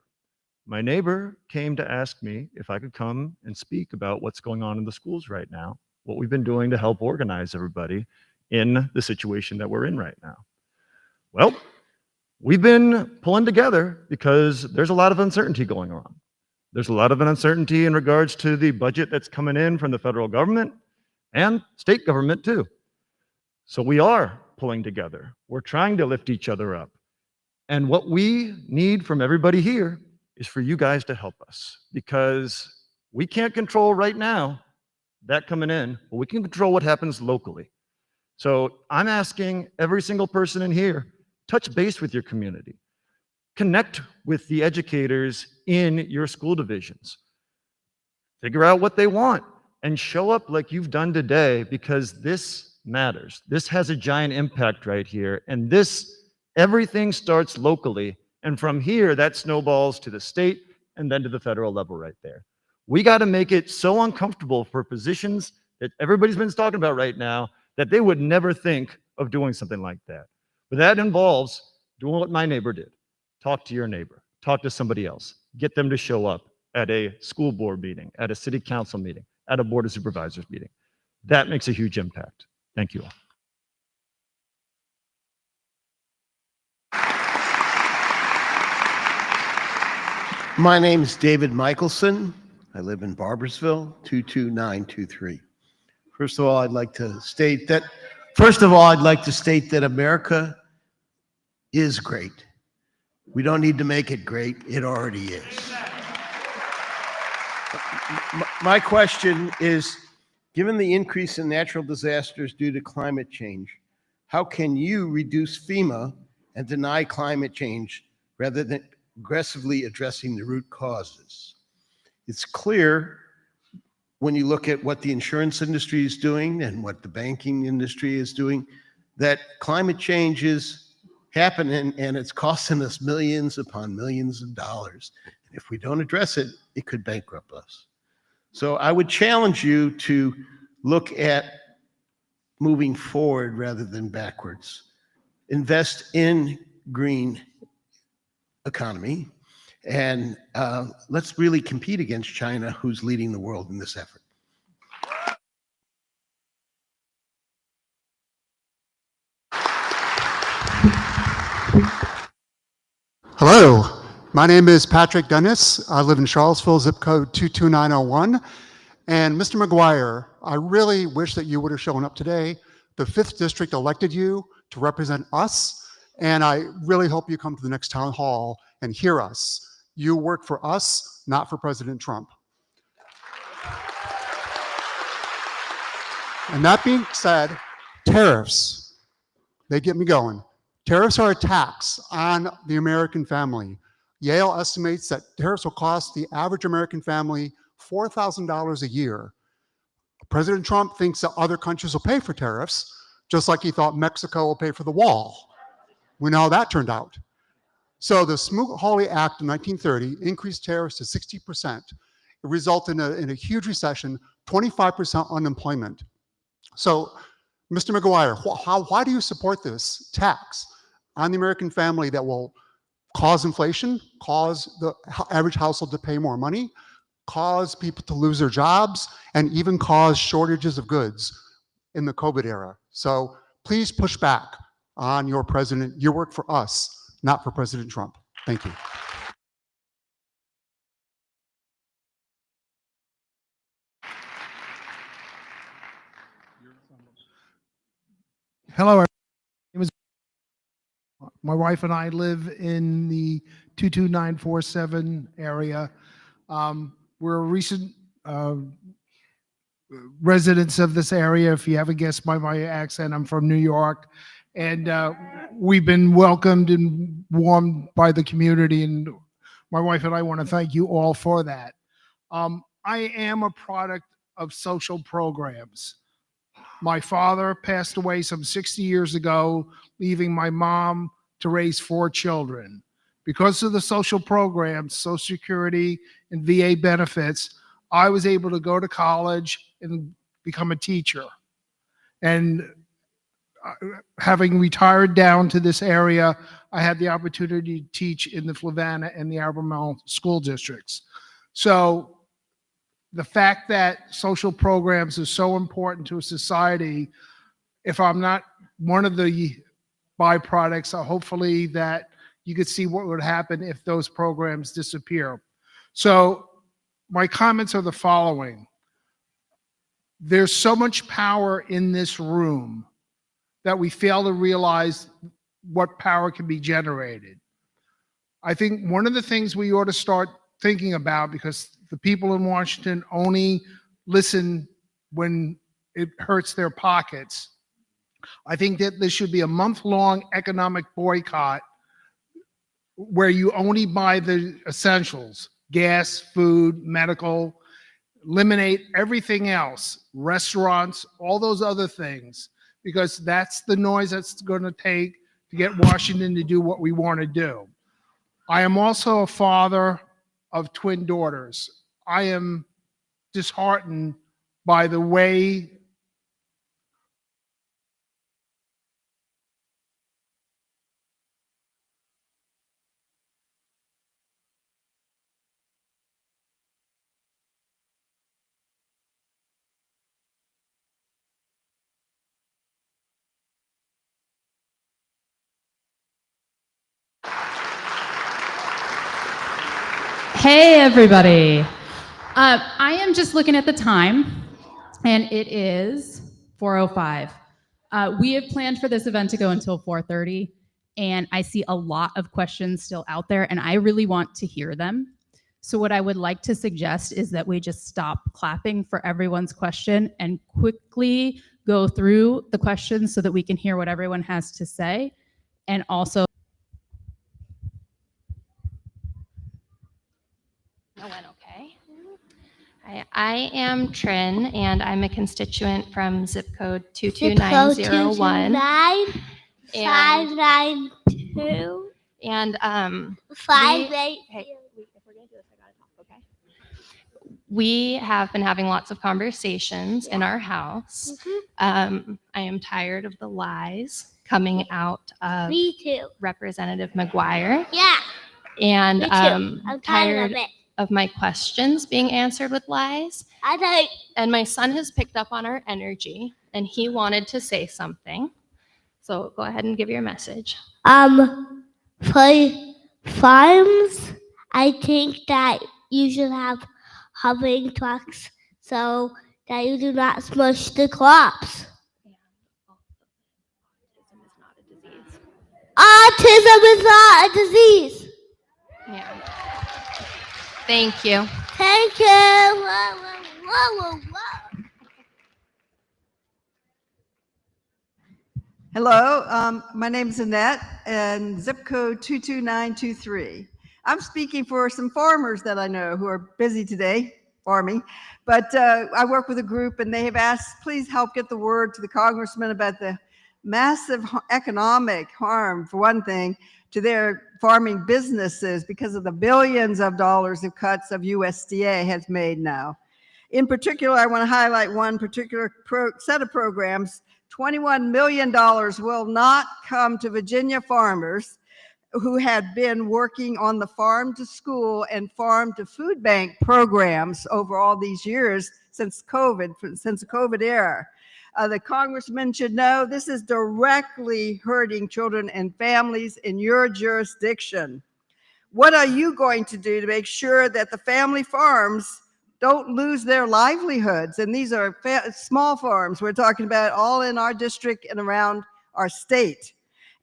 My neighbor came to ask me if I could come and speak about what's going on in the schools right now, what we've been doing to help organize everybody in the situation that we're in right now. Well, we've been pulling together because there's a lot of uncertainty going on. There's a lot of uncertainty in regards to the budget that's coming in from the federal government and state government too. So we are pulling together. We're trying to lift each other up. And what we need from everybody here is for you guys to help us, because we can't control right now that coming in, but we can control what happens locally. So I'm asking every single person in here, touch base with your community. Connect with the educators in your school divisions. Figure out what they want and show up like you've done today, because this matters. This has a giant impact right here. And everything starts locally. And from here, that snowballs to the state and then to the federal level right there. We got to make it so uncomfortable for positions that everybody's been talking about right now that they would never think of doing something like that. But that involves doing what my neighbor did. Talk to your neighbor, talk to somebody else, get them to show up at a school board meeting, at a city council meeting, at a board of supervisors meeting. That makes a huge impact. Thank you all. My name is David Michelson. I live in Barboursville, 22923. First of all, I'd like to state that America is great. We don't need to make it great. It already is. My question is, given the increase in natural disasters due to climate change, how can you reduce FEMA and deny climate change rather than aggressively addressing the root causes. It's clear when you look at what the insurance industry is doing and what the banking industry is doing, that climate change is happening and it's costing us millions upon millions of dollars. And if we don't address it, it could bankrupt us. So I would challenge you to look at moving forward rather than backwards. Invest in green economy, and let's really compete against China, who's leading the world in this effort. Hello, my name is Patrick Dennis. I live in Charlottesville, zip code 22901. And Mr. McGuire, I really wish that you would have shown up today. The 5th District elected you to represent us, and I really hope you come to the next town hall and hear us. You work for us, not for President Trump. And that being said, tariffs, they get me going. Tariffs are a tax on the American family. Yale estimates that tariffs will cost the average American family $4,000 a year. President Trump thinks that other countries will pay for tariffs, just like he thought Mexico will pay for the wall. We know how that turned out. So the Smoot-Hawley Act in 1930 increased tariffs to 60%. It resulted in a huge recession, 25% unemployment. So, Mr. McGuire, why do you support this tax on the American family that will cause inflation, cause the average household to pay more money, cause people to lose their jobs, and even cause shortages of goods in the COVID era? So please push back on your president. You work for us, not for President Trump. Thank you. Hello, my wife and I live in the 22947 area. We're recent residents of this area. If you haven't guessed by my accent, I'm from New York. And we've been welcomed and warmed by the community. And my wife and I want to thank you all for that. I am a product of social programs. My father passed away some 60 years ago, leaving my mom to raise 4 children. Because of the social programs, Social Security and VA benefits, I was able to go to college and become a teacher. And having retired down to this area, I had the opportunity to teach in the Flavanna and the Albemarle school districts. So the fact that social programs are so important to a society, if I'm not one of the byproducts, hopefully that you could see what would happen if those programs disappear. So my comments are the following. There's so much power in this room that we fail to realize what power can be generated. I think one of the things we ought to start thinking about, because the people in Washington only listen when it hurts their pockets, I think that there should be a month-long economic boycott where you only buy the essentials, gas, food, medical, eliminate everything else, restaurants, all those other things, because that's the noise that's going to take to get Washington to do what we want to do. I am also a father of twin daughters. I am disheartened by the way Hey, everybody. I am just looking at the time, and it is 4:05. We have planned for this event to go until 4:30, and I see a lot of questions still out there, and I really want to hear them. So what I would like to suggest is that we just stop clapping for everyone's question and quickly go through the questions so that we can hear what everyone has to say. And also, It went okay. I am Trin, and I'm a constituent from zip code 22901. 592. And 582. if we're gonna do this, I gotta talk, okay? We have been having lots of conversations in our house. I am tired of the lies coming out of Me too. Representative McGuire. Yeah. And Me too. I'm tired of it. of my questions being answered with lies. And my son has picked up on our energy, and he wanted to say something. So go ahead and give your message. For farms, I think that you should have hovering trucks so that you do not smush the crops. Autism is not a disease. Yeah. Thank you. Thank you. Whoa, whoa, whoa, whoa. Hello, my name is Annette, and zip code 22923. I'm speaking for some farmers that I know who are busy today farming, but I work with a group, and they have asked, please help get the word to the congressman about the massive economic harm, for one thing, to their farming businesses because of the billions of dollars of cuts of USDA has made now. In particular, I want to highlight one particular set of programs. $21 million will not come to Virginia farmers who had been working on the farm to school and farm to food bank programs over all these years since the COVID era. The congressman should know this is directly hurting children and families in your jurisdiction. What are you going to do to make sure that the family farms don't lose their livelihoods? And these are small farms we're talking about, all in our district and around our state.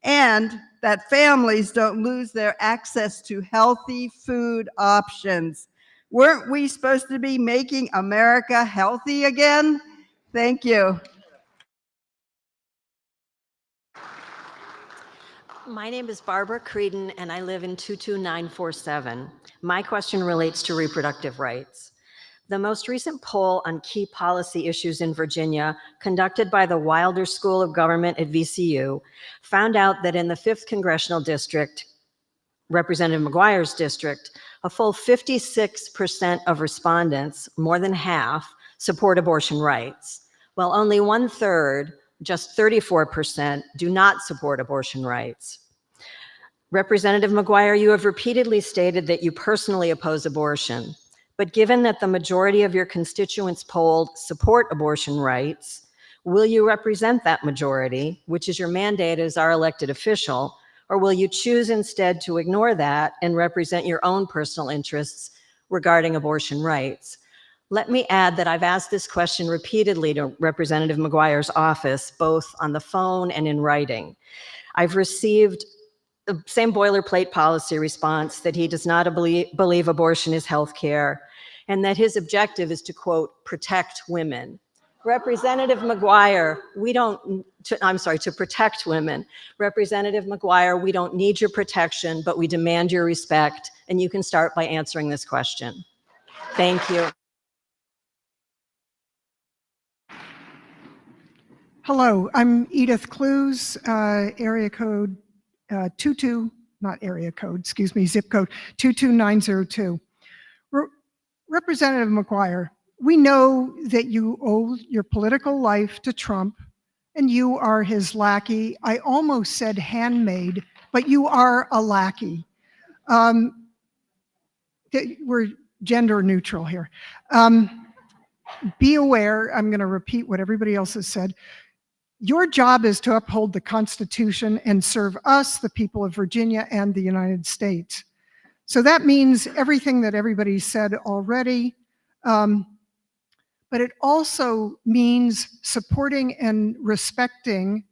And that families don't lose their access to healthy food options. Weren't we supposed to be making America healthy again? Thank you. My name is Barbara Creedon, and I live in 22947. My question relates to reproductive rights. The most recent poll on key policy issues in Virginia, conducted by the Wilder School of Government at VCU, found out that in the 5th Congressional District, Representative McGuire's district, a full 56% of respondents, more than half, support abortion rights, while only 1/3, just 34%, do not support abortion rights. Representative McGuire, you have repeatedly stated that you personally oppose abortion. But given that the majority of your constituents polled support abortion rights, will you represent that majority, which is your mandate as our elected official, or will you choose instead to ignore that and represent your own personal interests regarding abortion rights? Let me add that I've asked this question repeatedly to Representative McGuire's office, both on the phone and in writing. I've received the same boilerplate policy response that he does not believe abortion is health care, and that his objective is to, quote, protect women. Representative McGuire, to protect women. Representative McGuire, we don't need your protection, but we demand your respect, and you can start by answering this question. Thank you. Hello, I'm Edith Clues, area code zip code 22902. Representative McGuire, we know that you owe your political life to Trump and you are his lackey. I almost said handmaid, but you are a lackey. We're gender neutral here. Be aware, I'm going to repeat what everybody else has said. Your job is to uphold the Constitution and serve us, the people of Virginia and the United States. So that means everything that everybody said already, but it also means supporting and respecting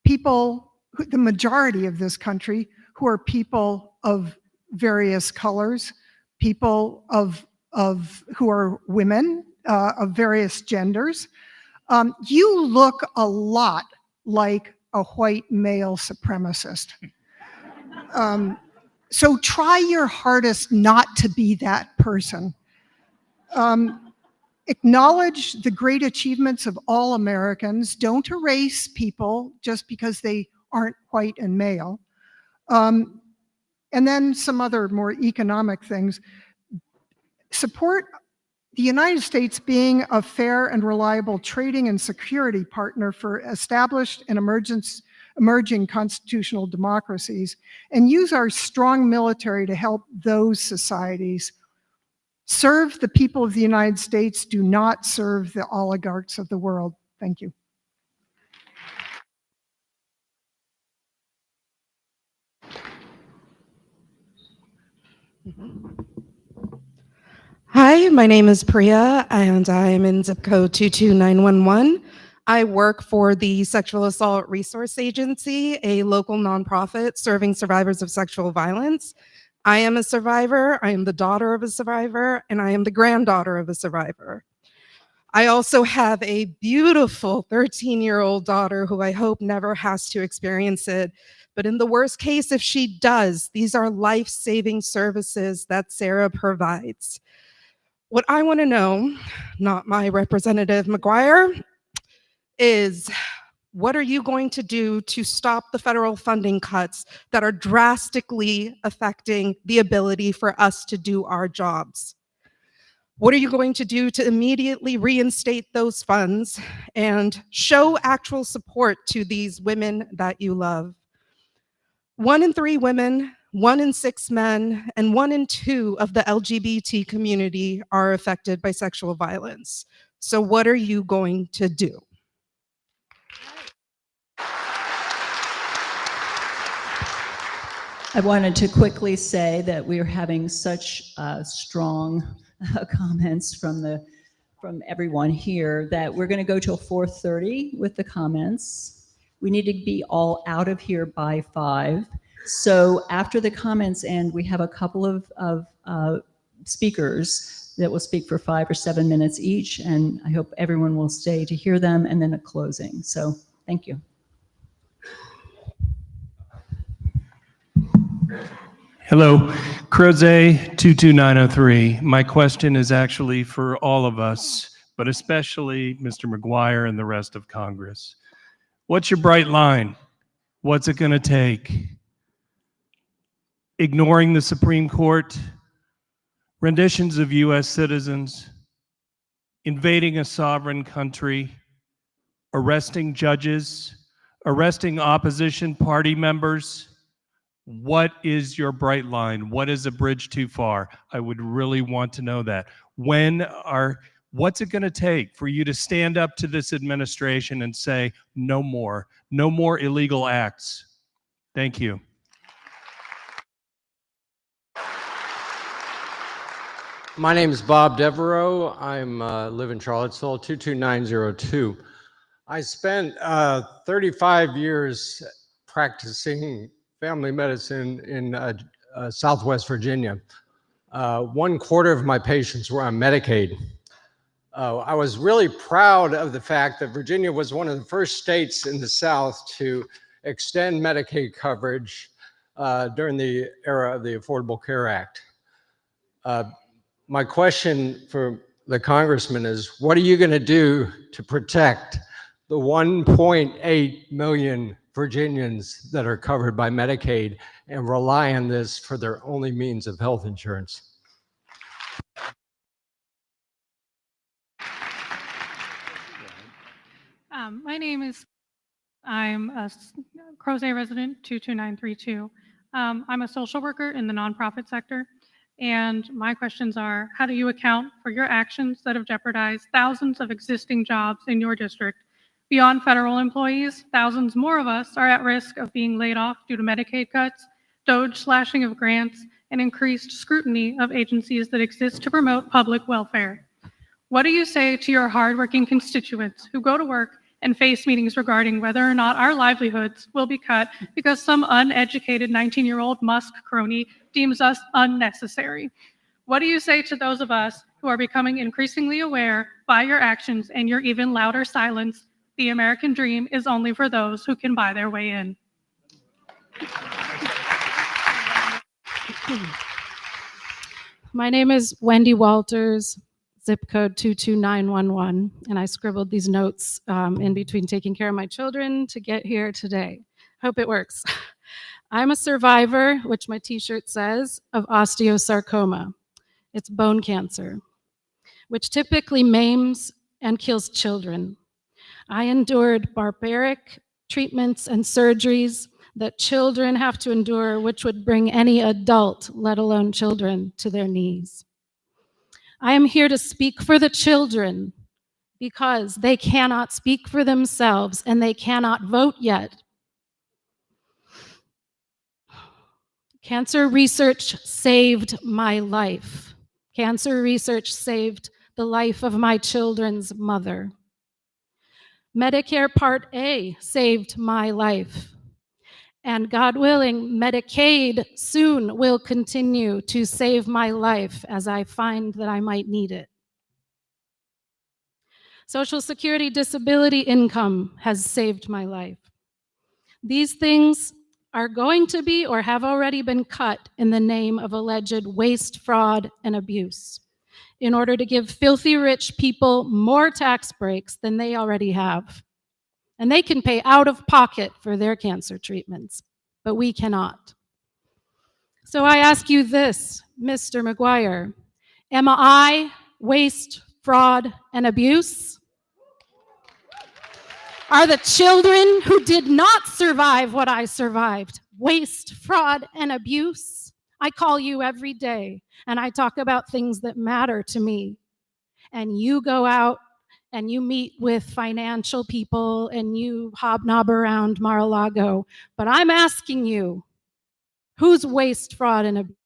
people, the majority of this country, who are people of various colors, people who are women of various genders. You look a lot like a white male supremacist. So try your hardest not to be that person. Acknowledge the great achievements of all Americans. Don't erase people just because they aren't white and male. And then some other more economic things. Support the United States being a fair and reliable trading and security partner for established and emerging constitutional democracies, and use our strong military to help those societies. Serve the people of the United States, do not serve the oligarchs of the world. Thank you. Hi, my name is Priya, and I am in zip code 22911. I work for the Sexual Assault Resource Agency, a local nonprofit serving survivors of sexual violence. I am a survivor, I am the daughter of a survivor, and I am the granddaughter of a survivor. I also have a beautiful 13-year-old daughter who I hope never has to experience it. But in the worst case, if she does, these are life-saving services that Sarah provides. What I want to know, not my representative McGuire, is what are you going to do to stop the federal funding cuts that are drastically affecting the ability for us to do our jobs? What are you going to do to immediately reinstate those funds and show actual support to these women that you love? 1 in 3 women, 1 in 6 men, and 1 in 2 of the LGBT community are affected by sexual violence. So what are you going to do? I wanted to quickly say that we are having such strong comments from everyone here that we're going to go till 4:30 with the comments. We need to be all out of here by 5. So after the comments end, we have a couple of speakers that will speak for 5 or 7 minutes each, and I hope everyone will stay to hear them, and then a closing. So thank you. Hello, Crozet 22903. My question is actually for all of us, but especially Mr. McGuire and the rest of Congress. What's your bright line? What's it going to take? Ignoring the Supreme Court, renditions of US citizens, invading a sovereign country, arresting judges, arresting opposition party members. What is your bright line? What is a bridge too far? I would really want to know that. What's it going to take for you to stand up to this administration and say, no more illegal acts? Thank you. My name is Bob Devereaux. I live in Charlottesville, 22902. I spent 35 years practicing family medicine in Southwest Virginia. 1/4 of my patients were on Medicaid. I was really proud of the fact that Virginia was one of the first states in the South to extend Medicaid coverage during the era of the Affordable Care Act. My question for the congressman is, what are you going to do to protect the 1.8 million Virginians that are covered by Medicaid and rely on this for their only means of health insurance? My name is, I'm a Crozet resident, 22932. I'm a social worker in the nonprofit sector. And my questions are, how do you account for your actions that have jeopardized thousands of existing jobs in your district? Beyond federal employees, thousands more of us are at risk of being laid off due to Medicaid cuts, DOGE slashing of grants, and increased scrutiny of agencies that exist to promote public welfare. What do you say to your hardworking constituents who go to work and face meetings regarding whether or not our livelihoods will be cut because some uneducated 19-year-old Musk crony deems us unnecessary? What do you say to those of us who are becoming increasingly aware by your actions and your even louder silence, the American dream is only for those who can buy their way in? My name is Wendy Walters, zip code 22911, and I scribbled these notes in between taking care of my children to get here today. Hope it works. I'm a survivor, which my t-shirt says, of osteosarcoma. It's bone cancer, which typically maims and kills children. I endured barbaric treatments and surgeries that children have to endure, which would bring any adult, let alone children, to their knees. I am here to speak for the children because they cannot speak for themselves and they cannot vote yet. Cancer research saved my life. Cancer research saved the life of my children's mother. Medicare Part A saved my life. And God willing, Medicaid soon will continue to save my life as I find that I might need it. Social Security disability income has saved my life. These things are going to be or have already been cut in the name of alleged waste, fraud, and abuse in order to give filthy rich people more tax breaks than they already have. And they can pay out of pocket for their cancer treatments, but we cannot. So I ask you this, Mr. McGuire, am I waste, fraud, and abuse? Are the children who did not survive what I survived waste, fraud, and abuse? I call you every day, and I talk about things that matter to me. And you go out and you meet with financial people and you hobnob around Mar-a-Lago. But I'm asking you, who's waste, fraud, and abuse?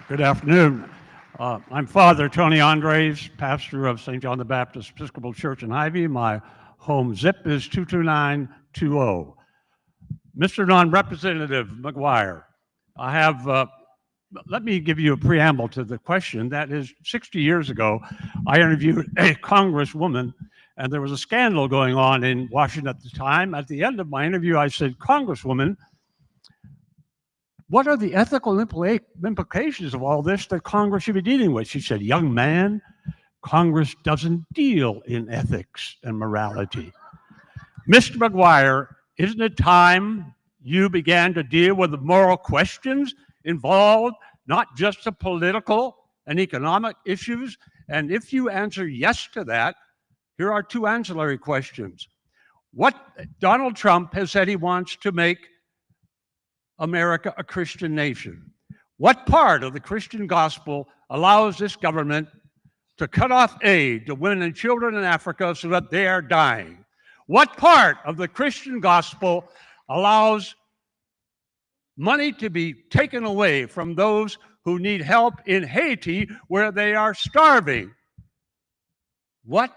Good afternoon. I'm Father Tony Andres, pastor of St. John the Baptist Episcopal Church in Ivy. My home zip is 22920. Mr. Non-Representative McGuire, I have, let me give you a preamble to the question. That is, 60 years ago, I interviewed a congresswoman, and there was a scandal going on in Washington at the time. At the end of my interview, I said, Congresswoman, what are the ethical implications of all this that Congress should be dealing with? She said, young man, Congress doesn't deal in ethics and morality. Mr. McGuire, isn't it time you began to deal with the moral questions involved, not just the political and economic issues? And if you answer yes to that, here are two ancillary questions. What Donald Trump has said he wants to make America a Christian nation. What part of the Christian gospel allows this government to cut off aid to women and children in Africa so that they are dying? What part of the Christian gospel allows money to be taken away from those who need help in Haiti where they are starving? What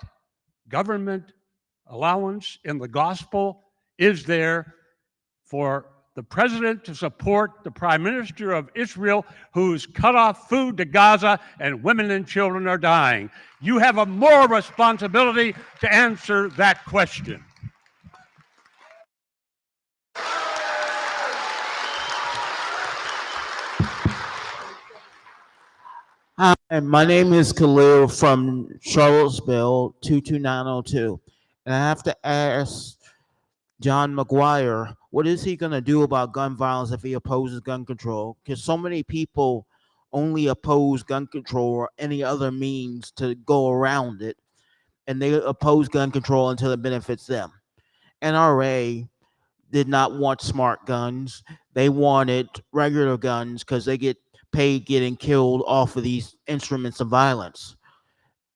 government allowance in the gospel is there for the president to support the prime minister of Israel who's cut off food to Gaza and women and children are dying? You have a moral responsibility to answer that question. Hi, my name is Khalil from Charlottesville, 22902. And I have to ask John McGuire, what is he going to do about gun violence if he opposes gun control? Because so many people only oppose gun control or any other means to go around it, and they oppose gun control until it benefits them. NRA did not want smart guns. They wanted regular guns because they get paid getting killed off of these instruments of violence.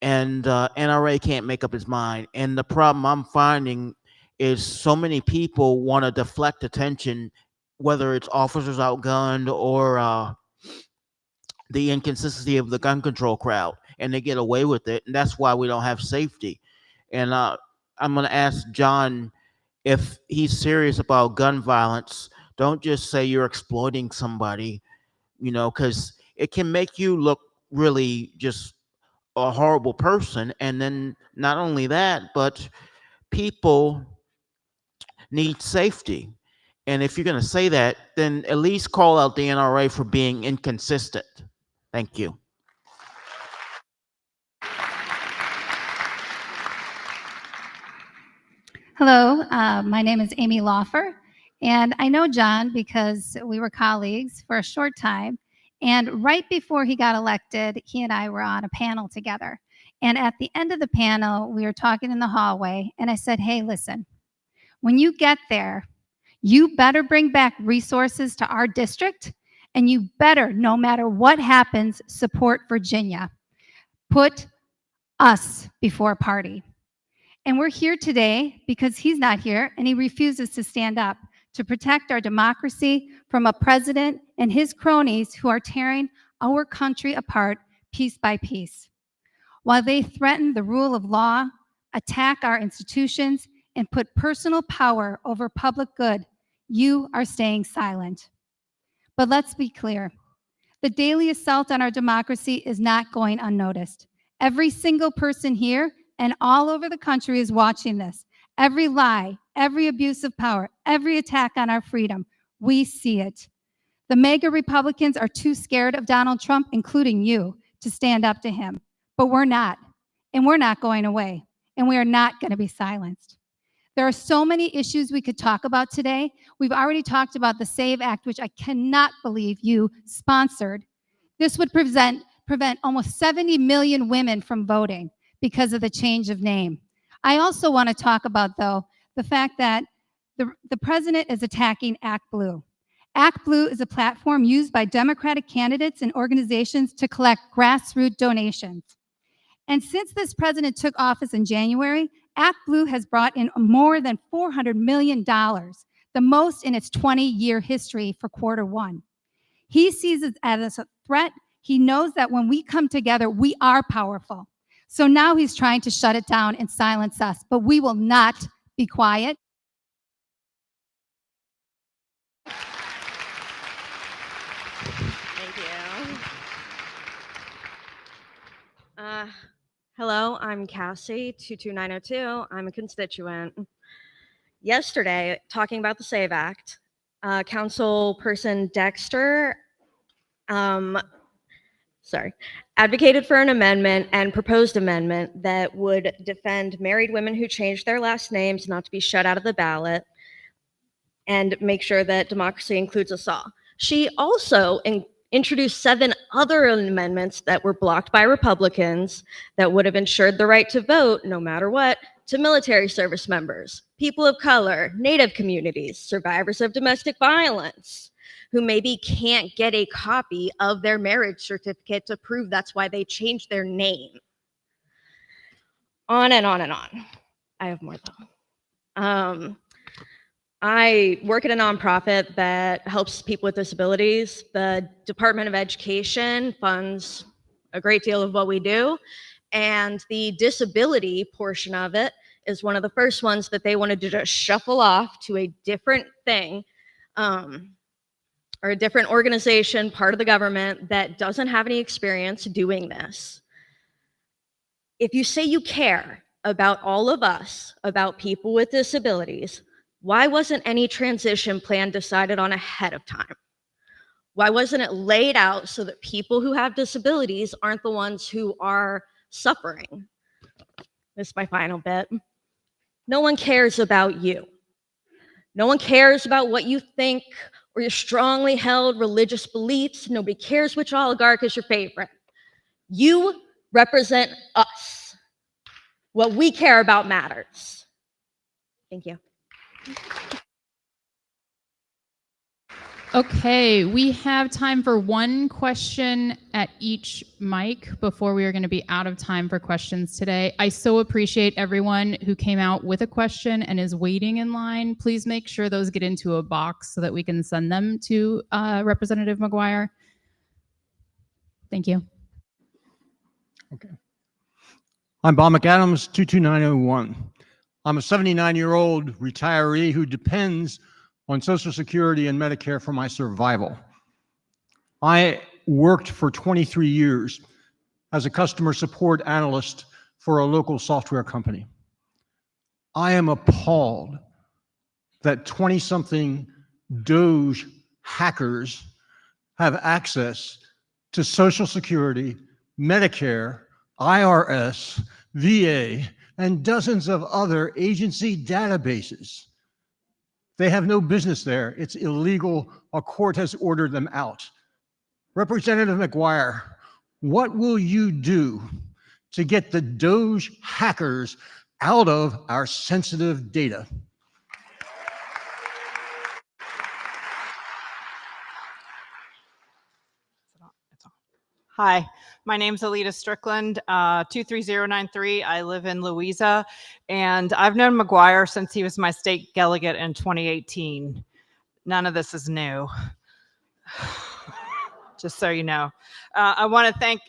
And NRA can't make up its mind. And the problem I'm finding is so many people want to deflect attention, whether it's officers outgunned or the inconsistency of the gun control crowd, and they get away with it. And that's why we don't have safety. And I'm going to ask John if he's serious about gun violence. Don't just say you're exploiting somebody, you know, because it can make you look really just a horrible person. And then not only that, but people need safety. And if you're going to say that, then at least call out the NRA for being inconsistent. Thank you. Hello, my name is Amy Lawfer, and I know John because we were colleagues for a short time. And right before he got elected, he and I were on a panel together. And at the end of the panel, we were talking in the hallway, and I said, hey, listen, when you get there, you better bring back resources to our district, and you better, no matter what happens, support Virginia. Put us before party. And we're here today because he's not here and he refuses to stand up to protect our democracy from a president and his cronies who are tearing our country apart piece by piece. While they threaten the rule of law, attack our institutions, and put personal power over public good, you are staying silent. But let's be clear. The daily assault on our democracy is not going unnoticed. Every single person here and all over the country is watching this. Every lie, every abuse of power, every attack on our freedom, we see it. The MAGA Republicans are too scared of Donald Trump, including you, to stand up to him. But we're not, and we're not going away, and we are not going to be silenced. There are so many issues we could talk about today. We've already talked about the SAVE Act, which I cannot believe you sponsored. This would prevent almost 70 million women from voting because of the change of name. I also want to talk about, though, the fact that the president is attacking Act Blue. Act Blue is a platform used by Democratic candidates and organizations to collect grassroots donations. And since this president took office in January, Act Blue has brought in more than $400 million, the most in its 20-year history for Q1. He sees it as a threat. He knows that when we come together, we are powerful. So now he's trying to shut it down and silence us, but we will not be quiet. Thank you. Hello, I'm Cassie, 22902. I'm a constituent. Yesterday, talking about the SAVE Act, Councilperson Dexter advocated for an amendment and proposed amendment that would defend married women who changed their last names not to be shut out of the ballot and make sure that democracy includes us all. She also introduced 7 other amendments that were blocked by Republicans that would have ensured the right to vote, no matter what, to military service members, people of color, Native communities, survivors of domestic violence, who maybe can't get a copy of their marriage certificate to prove that's why they changed their name. On and on and on. I have more though. I work at a nonprofit that helps people with disabilities. The Department of Education funds a great deal of what we do, and the disability portion of it is one of the first ones that they wanted to just shuffle off to a different thing, or a different organization, part of the government that doesn't have any experience doing this. If you say you care about all of us, about people with disabilities, why wasn't any transition plan decided on ahead of time? Why wasn't it laid out so that people who have disabilities aren't the ones who are suffering? This is my final bit. No one cares about you. No one cares about what you think or your strongly held religious beliefs. Nobody cares which oligarch is your favorite. You represent us. What we care about matters. Thank you. Okay, we have time for one question at each mic before we are going to be out of time for questions today. I so appreciate everyone who came out with a question and is waiting in line. Please make sure those get into a box so that we can send them to Representative McGuire. Thank you. Okay. I'm Bob McAdams, 22901. I'm a 79-year-old retiree who depends on Social Security and Medicare for my survival. I worked for 23 years as a customer support analyst for a local software company. I am appalled that 20-something Doge hackers have access to Social Security, Medicare, IRS, VA, and dozens of other agency databases. They have no business there. It's illegal. A court has ordered them out. Representative McGuire, what will you do to get the Doge hackers out of our sensitive data? Hi, my name's Alita Strickland, 23093. I live in Louisa, and I've known McGuire since he was my state delegate in 2018. None of this is new, just so you know. I want to thank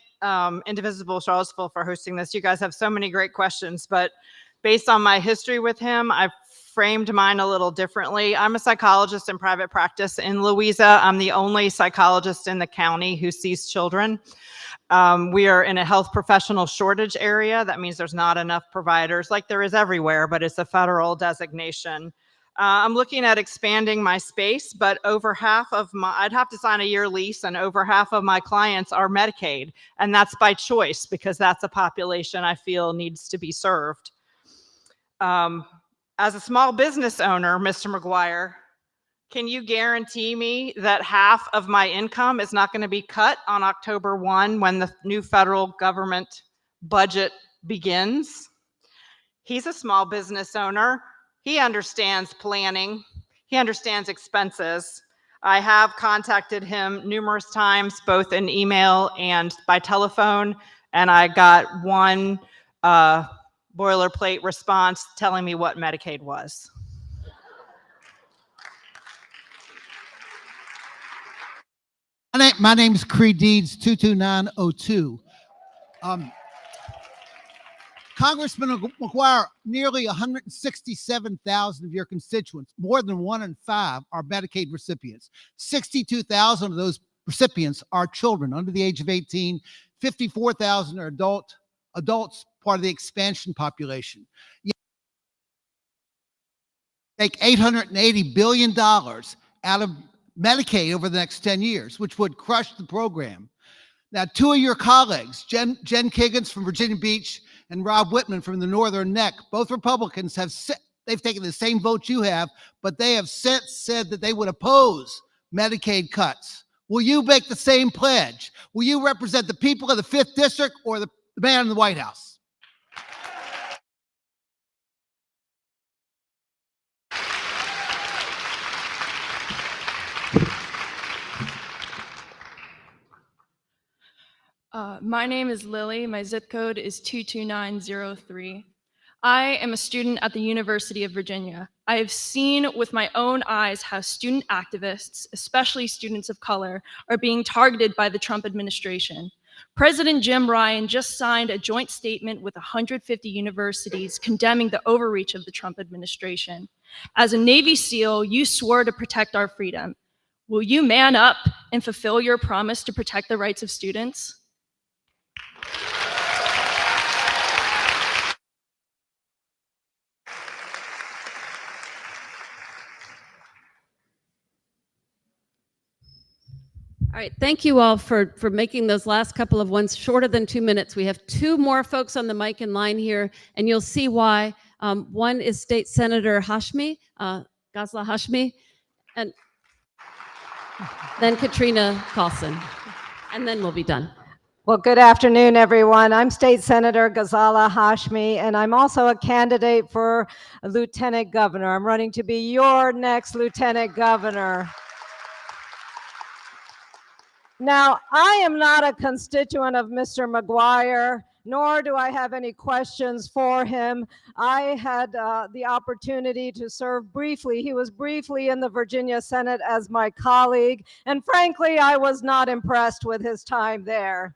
Indivisible Charlottesville for hosting this. You guys have so many great questions, but based on my history with him, I've framed mine a little differently. I'm a psychologist in private practice in Louisa. I'm the only psychologist in the county who sees children. We are in a health professional shortage area. That means there's not enough providers, like there is everywhere, but it's a federal designation. I'm looking at expanding my space, but over half of I'd have to sign a year lease, and over half of my clients are Medicaid. And that's by choice, because that's a population I feel needs to be served. As a small business owner, Mr. McGuire, can you guarantee me that half of my income is not going to be cut on October 1 when the new federal government budget begins? He's a small business owner. He understands planning. He understands expenses. I have contacted him numerous times, both in email and by telephone, and I got one boilerplate response telling me what Medicaid was. My name is Creed Deeds, 22902. Congressman McGuire, nearly 167,000 of your constituents, more than 1 in 5, are Medicaid recipients. 62,000 of those recipients are children under the age of 18. 54,000 are adults, part of the expansion population. You take $880 billion out of Medicaid over the next 10 years, which would crush the program. Now, 2 of your colleagues, Jen Kiggins from Virginia Beach and Rob Whitman from the Northern Neck, both Republicans, they've taken the same vote you have, but they have since said that they would oppose Medicaid cuts. Will you make the same pledge? Will you represent the people of the 5th District or the man in the White House? My name is Lily. My zip code is 22903. I am a student at the University of Virginia. I have seen with my own eyes how student activists, especially students of color, are being targeted by the Trump administration. President Jim Ryan just signed a joint statement with 150 universities condemning the overreach of the Trump administration. As a Navy SEAL, you swore to protect our freedom. Will you man up and fulfill your promise to protect the rights of students? All right, thank you all for making those last couple of ones shorter than 2 minutes. We have 2 more folks on the mic in line here, and you'll see why. One is State Senator Hashmi, Ghazla Hashmi, and then Katrina Carlson, and then we'll be done. Well, good afternoon, everyone. I'm State Senator Ghazala Hashmi, and I'm also a candidate for Lieutenant Governor. I'm running to be your next Lieutenant Governor. Now, I am not a constituent of Mr. McGuire, nor do I have any questions for him. I had the opportunity to serve briefly. He was briefly in the Virginia Senate as my colleague, and frankly, I was not impressed with his time there.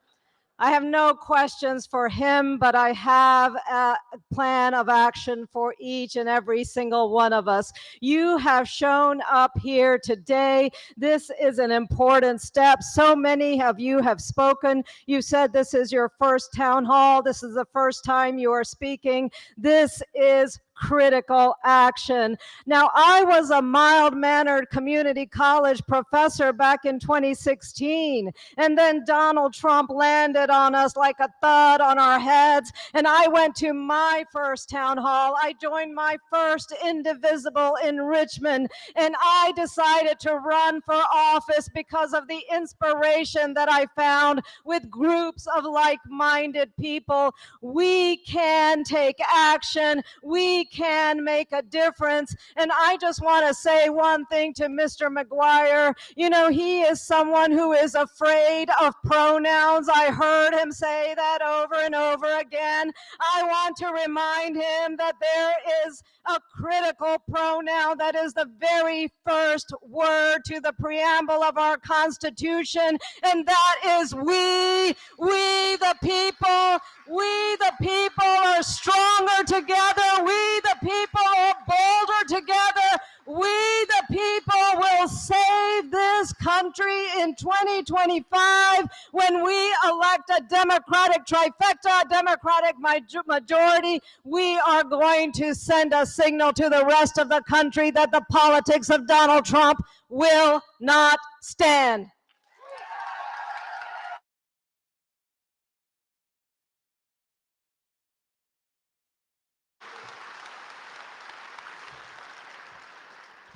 I have no questions for him, but I have a plan of action for each and every single one of us. You have shown up here today. This is an important step. So many of you have spoken. You said this is your first town hall. This is the first time you are speaking. This is critical action. Now, I was a mild-mannered community college professor back in 2016, and then Donald Trump landed on us like a thud on our heads, and I went to my first town hall. I joined my first Indivisible in Richmond, and I decided to run for office because of the inspiration that I found with groups of like-minded people. We can take action. We can make a difference. And I just want to say one thing to Mr. McGuire. You know, he is someone who is afraid of pronouns. I heard him say that over and over again. I want to remind him that there is a critical pronoun that is the very first word to the preamble of our Constitution, and that is we the people. We the people are stronger together. We the people are bolder together. We the people will save this country in 2025 when we elect a Democratic trifecta, a Democratic majority. We are going to send a signal to the rest of the country that the politics of Donald Trump will not stand.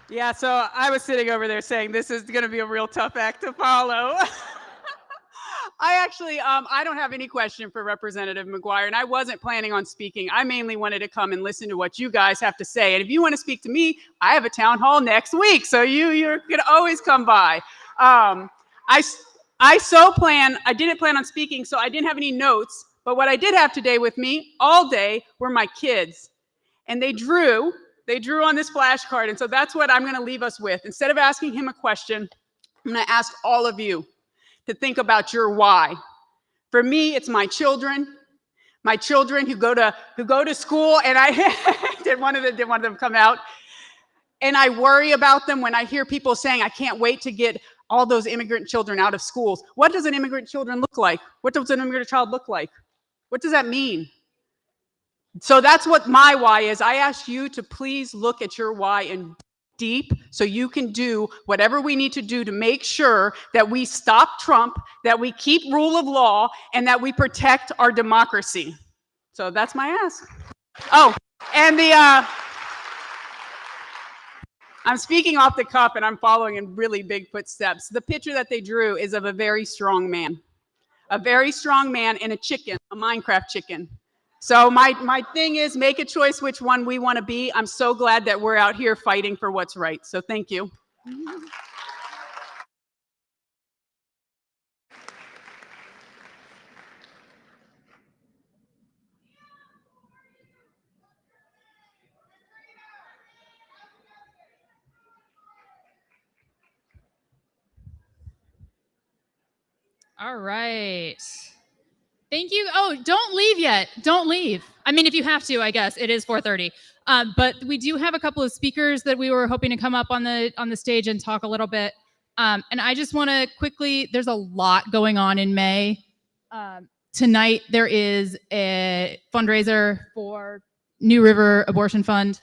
Yeah, so I was sitting over there saying this is going to be a real tough act to follow. I actually, I don't have any question for Representative McGuire, and I wasn't planning on speaking. I mainly wanted to come and listen to what you guys have to say. And if you want to speak to me, I have a town hall next week, so you're going to always come by. I didn't plan on speaking, so I didn't have any notes. But what I did have today with me all day were my kids, and they drew on this flashcard. And so that's what I'm going to leave us with. Instead of asking him a question, I'm going to ask all of you to think about your why. For me, it's my children who go to school, and I did one of them come out, and I worry about them when I hear people saying, I can't wait to get all those immigrant children out of schools. What does an immigrant children look like? What does an immigrant child look like? What does that mean? So that's what my why is. I ask you to please look at your why in deep so you can do whatever we need to do to make sure that we stop Trump, that we keep rule of law, and that we protect our democracy. So that's my ask. Oh, and I'm speaking off the cuff and I'm following in really big footsteps. The picture that they drew is of a very strong man and a chicken, a Minecraft chicken. So my thing is make a choice which one we want to be. I'm so glad that we're out here fighting for what's right. So thank you. All right. Thank you. Oh, don't leave yet. Don't leave. I mean, if you have to, I guess. It is 4:30. But we do have a couple of speakers that we were hoping to come up on the stage and talk a little bit. And I just want to quickly, there's a lot going on in May. Tonight, there is a fundraiser for New River Abortion Fund.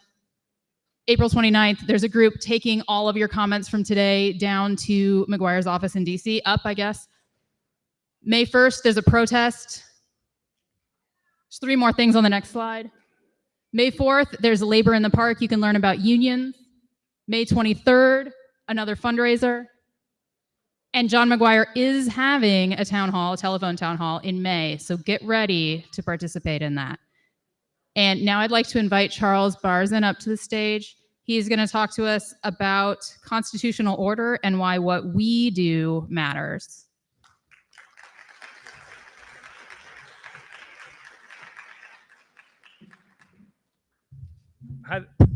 April 29th, there's a group taking all of your comments from today down to McGuire's office in DC, up, I guess. May 1st, there's a protest. There's 3 more things on the next slide. May 4th, there's Labor in the Park. You can learn about unions. May 23rd, another fundraiser. And John McGuire is having a town hall, a telephone town hall in May. So get ready to participate in that. And now I'd like to invite Charles Barzin up to the stage. He's going to talk to us about constitutional order and why what we do matters.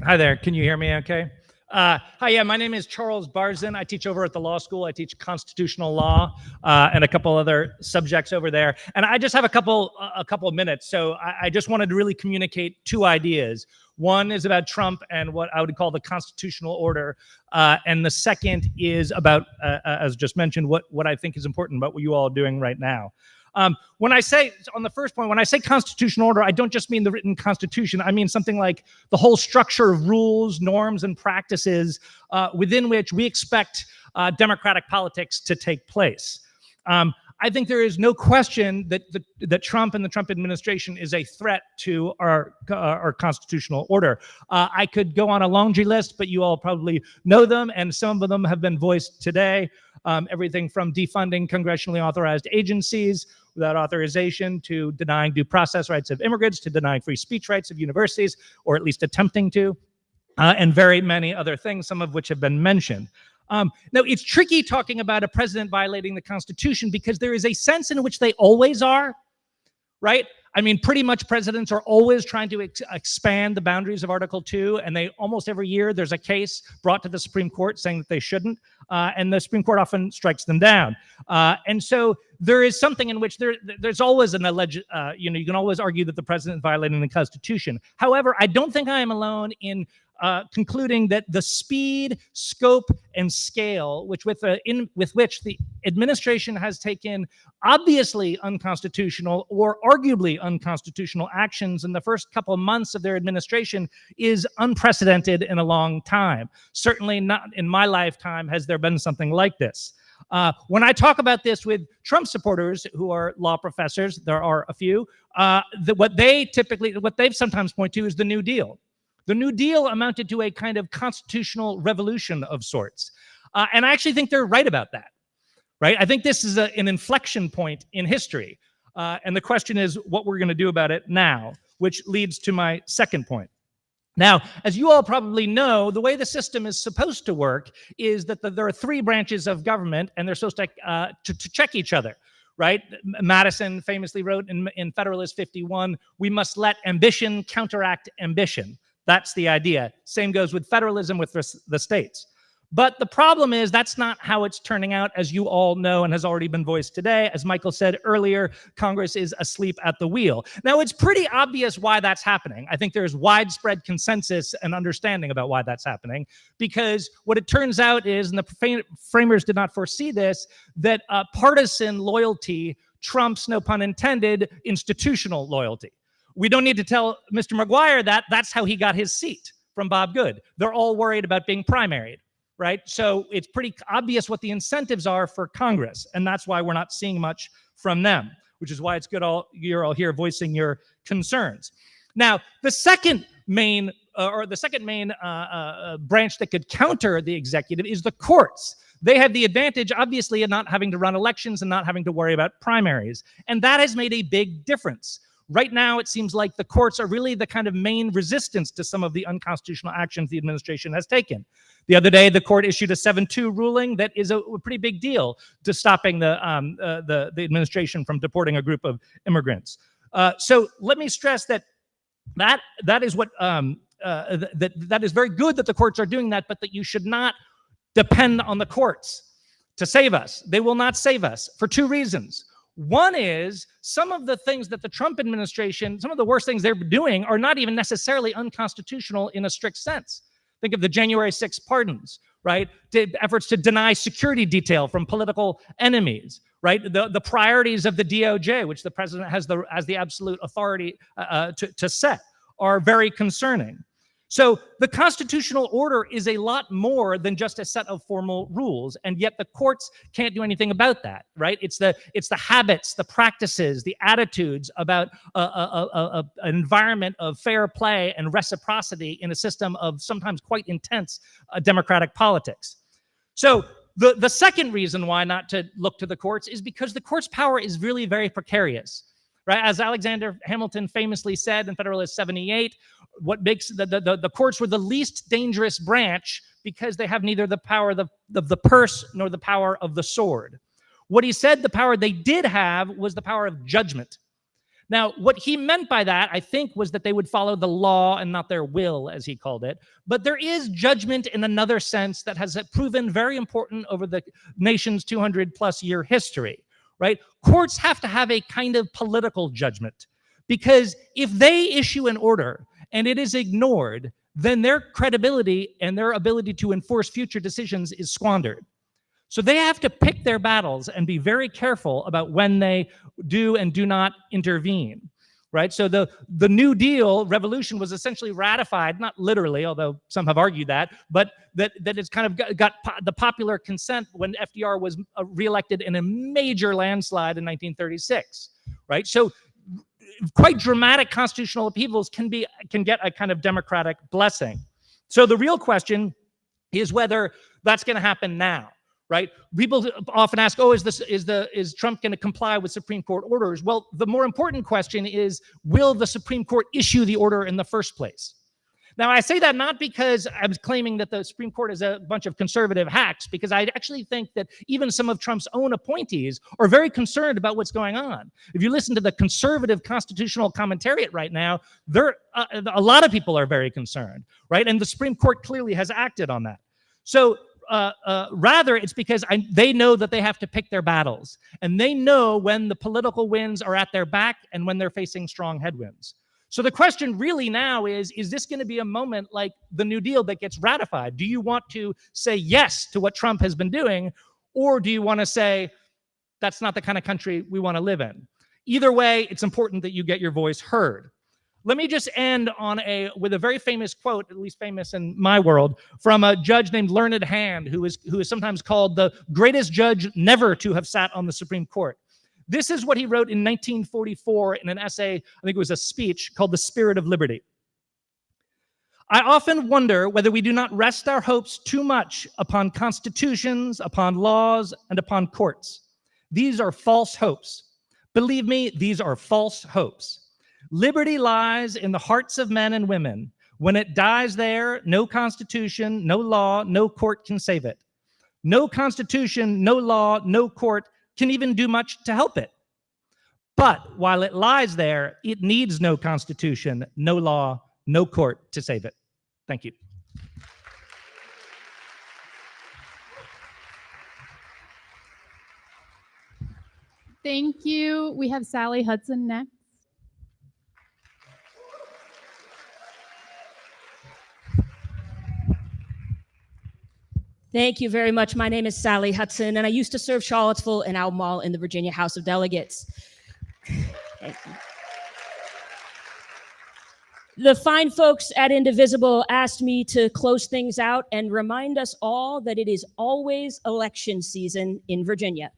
Hi there. Can you hear me okay? Hi, yeah, my name is Charles Barzin. I teach over at the law school. I teach constitutional law and a couple other subjects over there. And I just have a couple of minutes. So I just wanted to really communicate 2 ideas. One is about Trump and what I would call the constitutional order. And the second is about, as just mentioned, what I think is important about what you all are doing right now. When I say, on the first point, when I say constitutional order, I don't just mean the written constitution. I mean something like the whole structure of rules, norms, and practices within which we expect democratic politics to take place. I think there is no question that Trump and the Trump administration is a threat to our constitutional order. I could go on a laundry list, but you all probably know them, and some of them have been voiced today. Everything from defunding congressionally authorized agencies without authorization, to denying due process rights of immigrants, to denying free speech rights of universities, or at least attempting to, and very many other things, some of which have been mentioned. Now, it's tricky talking about a president violating the Constitution because there is a sense in which they always are, right? I mean, pretty much presidents are always trying to expand the boundaries of Article 2, and they almost every year there's a case brought to the Supreme Court saying that they shouldn't, and the Supreme Court often strikes them down. And so there is something in which there's always an alleged, you can always argue that the president is violating the Constitution. However, I don't think I am alone in concluding that the speed, scope, and scale with which the administration has taken obviously unconstitutional or arguably unconstitutional actions in the first couple of months of their administration is unprecedented in a long time. Certainly not in my lifetime has there been something like this. When I talk about this with Trump supporters who are law professors, there are a few, what they've sometimes point to is the New Deal. The New Deal amounted to a kind of constitutional revolution of sorts. And I actually think they're right about that, right? I think this is an inflection point in history. And the question is what we're going to do about it now, which leads to my second point. Now, as you all probably know, the way the system is supposed to work is that there are three branches of government, and they're supposed to check each other, right? Madison famously wrote in Federalist 51, we must let ambition counteract ambition. That's the idea. Same goes with federalism with the states. But the problem is that's not how it's turning out, as you all know and has already been voiced today. As Michael said earlier, Congress is asleep at the wheel. Now, it's pretty obvious why that's happening. I think there's widespread consensus and understanding about why that's happening, because what it turns out is, and the framers did not foresee this, that partisan loyalty trumps, no pun intended, institutional loyalty. We don't need to tell Mr. McGuire that that's how he got his seat from Bob Good. They're all worried about being primaried, right? So it's pretty obvious what the incentives are for Congress, and that's why we're not seeing much from them, which is why it's good you're all here voicing your concerns. Now, the second main branch that could counter the executive is the courts. They have the advantage, obviously, of not having to run elections and not having to worry about primaries, and that has made a big difference. Right now, it seems like the courts are really the kind of main resistance to some of the unconstitutional actions the administration has taken. The other day, the court issued a 7-2 ruling that is a pretty big deal to stopping the administration from deporting a group of immigrants. So let me stress that is what that is very good that the courts are doing that, but that you should not depend on the courts to save us. They will not save us for two reasons. One is some of the things that the Trump administration, some of the worst things they're doing are not even necessarily unconstitutional in a strict sense. Think of the January 6th pardons, right? Efforts to deny security detail from political enemies, right? The priorities of the DOJ, which the president has the absolute authority to set, are very concerning. So the constitutional order is a lot more than just a set of formal rules, and yet the courts can't do anything about that, right? It's the habits, the practices, the attitudes about an environment of fair play and reciprocity in a system of sometimes quite intense democratic politics. So the second reason why not to look to the courts is because the court's power is really very precarious. Right? As Alexander Hamilton famously said in Federalist 78, what makes the courts were the least dangerous branch because they have neither the power of the purse nor the power of the sword. What he said the power they did have was the power of judgment. Now, what he meant by that, I think, was that they would follow the law and not their will, as he called it. But there is judgment in another sense that has proven very important over the nation's 200-plus year history. Right? Courts have to have a kind of political judgment, because if they issue an order and it is ignored, then their credibility and their ability to enforce future decisions is squandered. So they have to pick their battles and be very careful about when they do and do not intervene, right? So the New Deal revolution was essentially ratified, not literally, although some have argued that, but that it's kind of got the popular consent when FDR was reelected in a major landslide in 1936, right? So quite dramatic constitutional upheavals can get a kind of democratic blessing. So the real question is whether that's going to happen now. Right? People often ask, oh, is Trump going to comply with Supreme Court orders? Well, the more important question is, will the Supreme Court issue the order in the first place? Now, I say that not because I was claiming that the Supreme Court is a bunch of conservative hacks, because I actually think that even some of Trump's own appointees are very concerned about what's going on. If you listen to the conservative constitutional commentariat right now, a lot of people are very concerned, right? And the Supreme Court clearly has acted on that. So rather, it's because they know that they have to pick their battles, and they know when the political winds are at their back and when they're facing strong headwinds. So the question really now is this going to be a moment like the New Deal that gets ratified? Do you want to say yes to what Trump has been doing, or do you want to say that's not the kind of country we want to live in? Either way, it's important that you get your voice heard. Let me just end with a very famous quote, at least famous in my world, from a judge named Learned Hand, who is sometimes called the greatest judge never to have sat on the Supreme Court. This is what he wrote in 1944 in an essay, I think it was a speech, called The Spirit of Liberty. I often wonder whether we do not rest our hopes too much upon constitutions, upon laws, and upon courts. These are false hopes. Believe me, these are false hopes. Liberty lies in the hearts of men and women. When it dies there, no constitution, no law, no court can save it. No constitution, no law, no court can even do much to help it. But while it lies there, it needs no constitution, no law, no court to save it. Thank you. Thank you. We have Sally Hudson next. Thank you very much. My name is Sally Hudson, and I used to serve Charlottesville and Albemarle in the Virginia House of Delegates. Thank you. The fine folks at Indivisible asked me to close things out and remind us all that it is always election season in Virginia.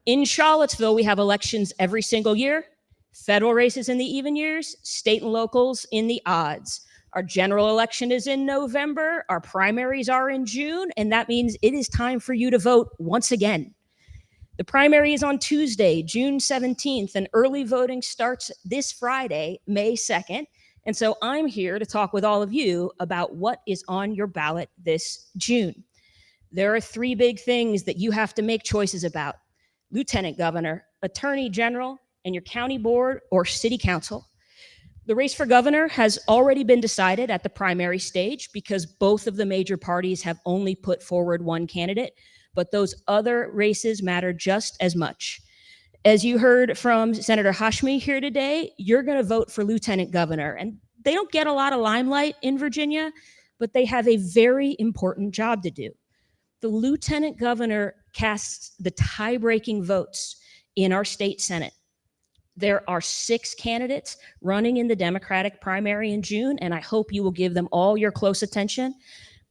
In Charlottesville, we have elections every single year, federal races in the even years, state and locals in the odds. Our general election is in November, our primaries are in June, and that means it is time for you to vote once again. The primary is on Tuesday, June 17th, and early voting starts this Friday, May 2nd. And so I'm here to talk with all of you about what is on your ballot this June. There are three big things that you have to make choices about: lieutenant governor, attorney general, and your county board or city council. The race for governor has already been decided at the primary stage because both of the major parties have only put forward one candidate, but those other races matter just as much. As you heard from Senator Hashmi here today, you're going to vote for lieutenant governor, and they don't get a lot of limelight in Virginia, but they have a very important job to do. The lieutenant governor casts the tie-breaking votes in our state Senate. There are 6 candidates running in the Democratic primary in June, and I hope you will give them all your close attention.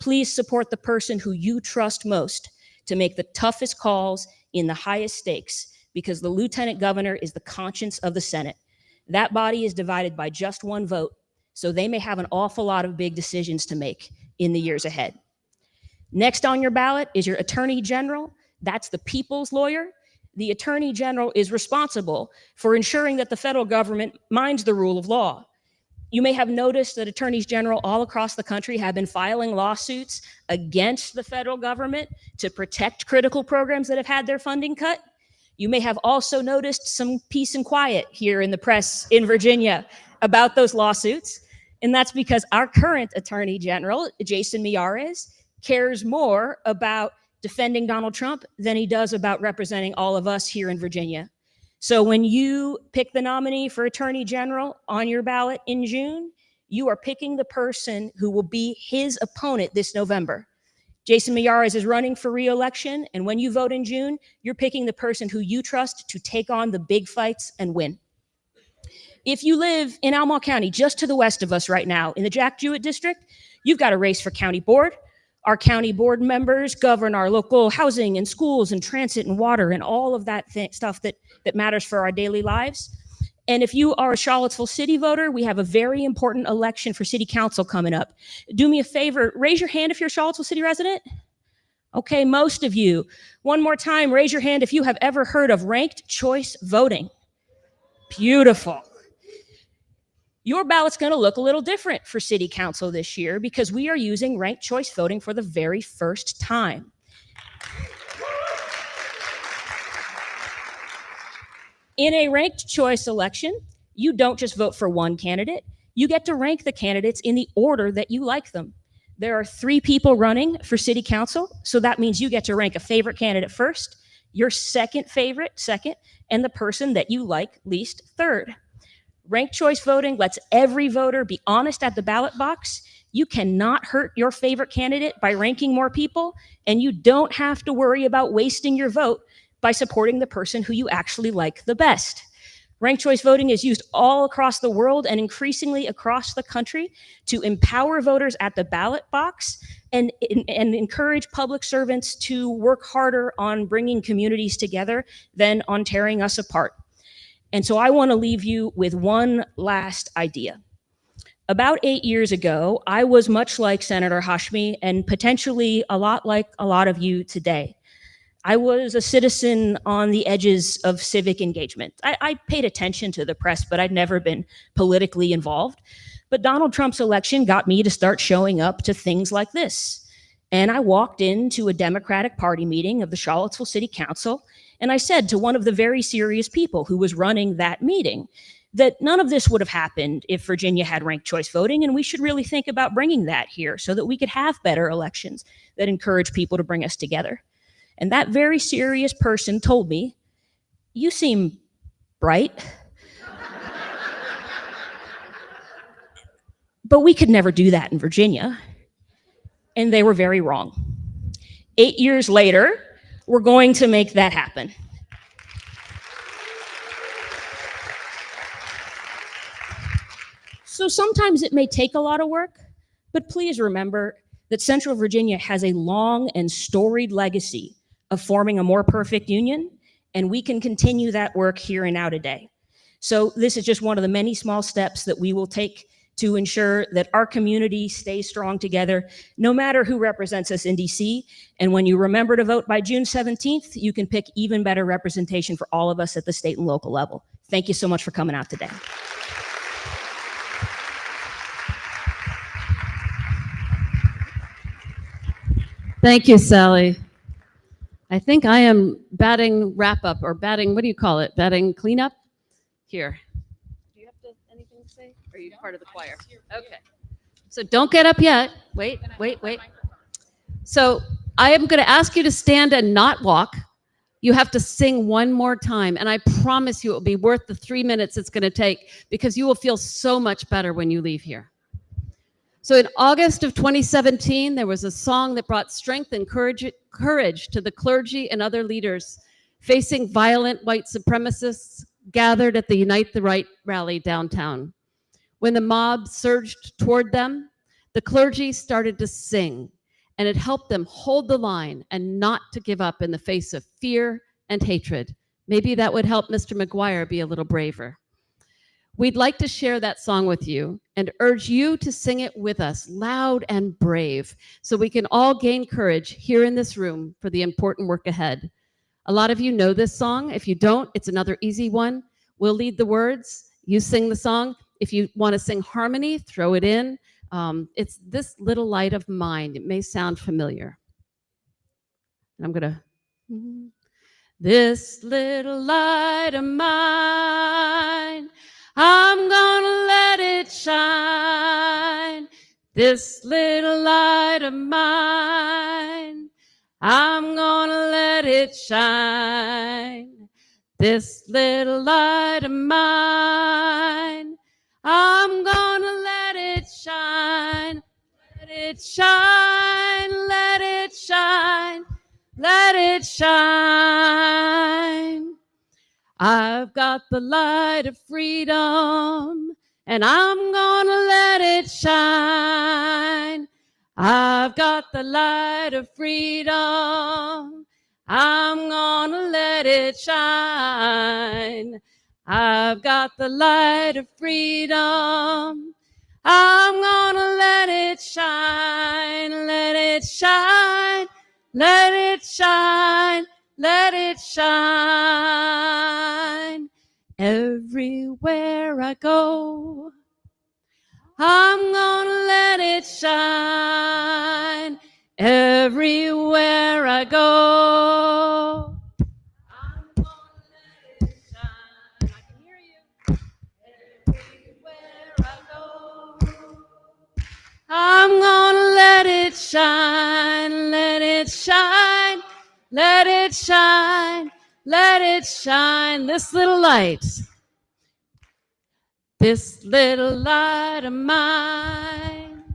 Please support the person who you trust most to make the toughest calls in the highest stakes, because the lieutenant governor is the conscience of the Senate. That body is divided by just one vote, so they may have an awful lot of big decisions to make in the years ahead. Next on your ballot is your attorney general. That's the people's lawyer. The attorney general is responsible for ensuring that the federal government minds the rule of law. You may have noticed that attorneys general all across the country have been filing lawsuits against the federal government to protect critical programs that have had their funding cut. You may have also noticed some peace and quiet here in the press in Virginia about those lawsuits. And that's because our current attorney general, Jason Miyares, cares more about defending Donald Trump than he does about representing all of us here in Virginia. So when you pick the nominee for attorney general on your ballot in June, you are picking the person who will be his opponent this November. Jason McGuire is running for re-election, and when you vote in June, you're picking the person who you trust to take on the big fights and win. If you live in Albemarle County, just to the west of us right now, in the Jack Jewett District, you've got a race for county board. Our county board members govern our local housing and schools and transit and water and all of that stuff that matters for our daily lives. And if you are a Charlottesville city voter, we have a very important election for city council coming up. Do me a favor, raise your hand if you're a Charlottesville city resident. Okay, most of you. One more time, raise your hand if you have ever heard of ranked choice voting. Beautiful. Your ballot's going to look a little different for city council this year because we are using ranked choice voting for the very first time. In a ranked choice election, you don't just vote for one candidate. You get to rank the candidates in the order that you like them. There are 3 people running for city council, so that means you get to rank a favorite candidate first, your second favorite second, and the person that you like least third. Ranked choice voting lets every voter be honest at the ballot box. You cannot hurt your favorite candidate by ranking more people, and you don't have to worry about wasting your vote by supporting the person who you actually like the best. Ranked choice voting is used all across the world and increasingly across the country to empower voters at the ballot box and encourage public servants to work harder on bringing communities together than on tearing us apart. And so I want to leave you with one last idea. About 8 years ago, I was much like Senator Hashmi and potentially a lot like a lot of you today. I was a citizen on the edges of civic engagement. I paid attention to the press, but I'd never been politically involved. But Donald Trump's election got me to start showing up to things like this. And I walked into a Democratic Party meeting of the Charlottesville City Council, and I said to one of the very serious people who was running that meeting that none of this would have happened if Virginia had ranked choice voting, and we should really think about bringing that here so that we could have better elections that encourage people to bring us together. And that very serious person told me, "You seem bright, but we could never do that in Virginia." And they were very wrong. 8 years later, we're going to make that happen. So sometimes it may take a lot of work, but please remember that Central Virginia has a long and storied legacy of forming a more perfect union, and we can continue that work here and now today. So this is just one of the many small steps that we will take to ensure that our community stays strong together, no matter who represents us in DC. And when you remember to vote by June 17th, you can pick even better representation for all of us at the state and local level. Thank you so much for coming out today. Thank you, Sally. I think I am batting wrap up or batting, what do you call it? Batting cleanup? Here. Do you have anything to say? Or are you part of the choir? Okay. So don't get up yet. Wait. So I am going to ask you to stand and not walk. You have to sing one more time. And I promise you it will be worth the 3 minutes it's going to take because you will feel so much better when you leave here. So in August of 2017, there was a song that brought strength and courage to the clergy and other leaders facing violent white supremacists gathered at the Unite the Right rally downtown. When the mob surged toward them, the clergy started to sing, and it helped them hold the line and not to give up in the face of fear and hatred. Maybe that would help Mr. McGuire be a little braver. We'd like to share that song with you and urge you to sing it with us, loud and brave, so we can all gain courage here in this room for the important work ahead. A lot of you know this song. If you don't, it's another easy one. We'll lead the words. You sing the song. If you want to sing harmony, throw it in. It's This Little Light of Mine. It may sound familiar. And I'm going to... This little light of mine, I'm gonna let it shine. This little light of mine, I'm gonna let it shine. This little light of mine, I'm gonna let it shine. Let it shine, let it shine. it shine. I've got the light of freedom, and I'm gonna let it shine. I've got the light of freedom. I'm gonna let it shine. I've got the light of freedom. I'm gonna let it shine, let it shine, let it shine, let it shine. Everywhere I go, I'm gonna let it shine. Everywhere I go, I'm gonna let it shine. I can hear you. Everywhere I go, I'm gonna let it shine, let it shine, let it shine, let it shine. This little light of mine,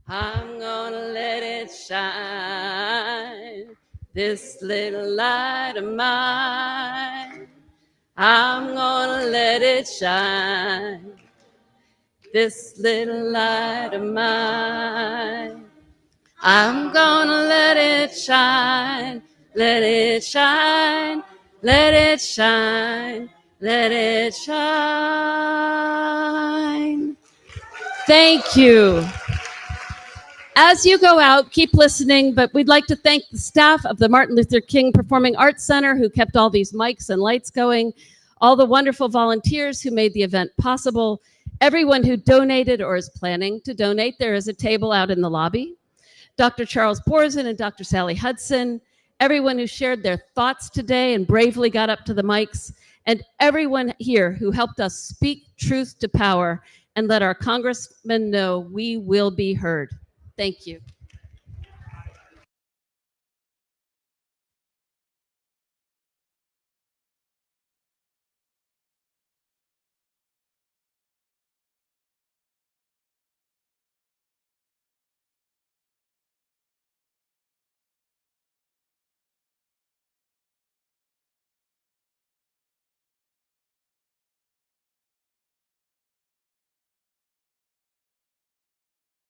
I'm gonna let it shine. This little light of mine, I'm gonna let it shine. This little light of mine, I'm gonna let it shine, let it shine, let it shine, let it shine. Thank you. As you go out, keep listening, but we'd like to thank the staff of the Martin Luther King Performing Arts Center who kept all these mics and lights going, all the wonderful volunteers who made the event possible, everyone who donated or is planning to donate. There is a table out in the lobby. Dr. Charles Borzin and Dr. Sally Hudson, everyone who shared their thoughts today and bravely got up to the mics, and everyone here who helped us speak truth to power and let our congressmen know we will be heard. Thank you.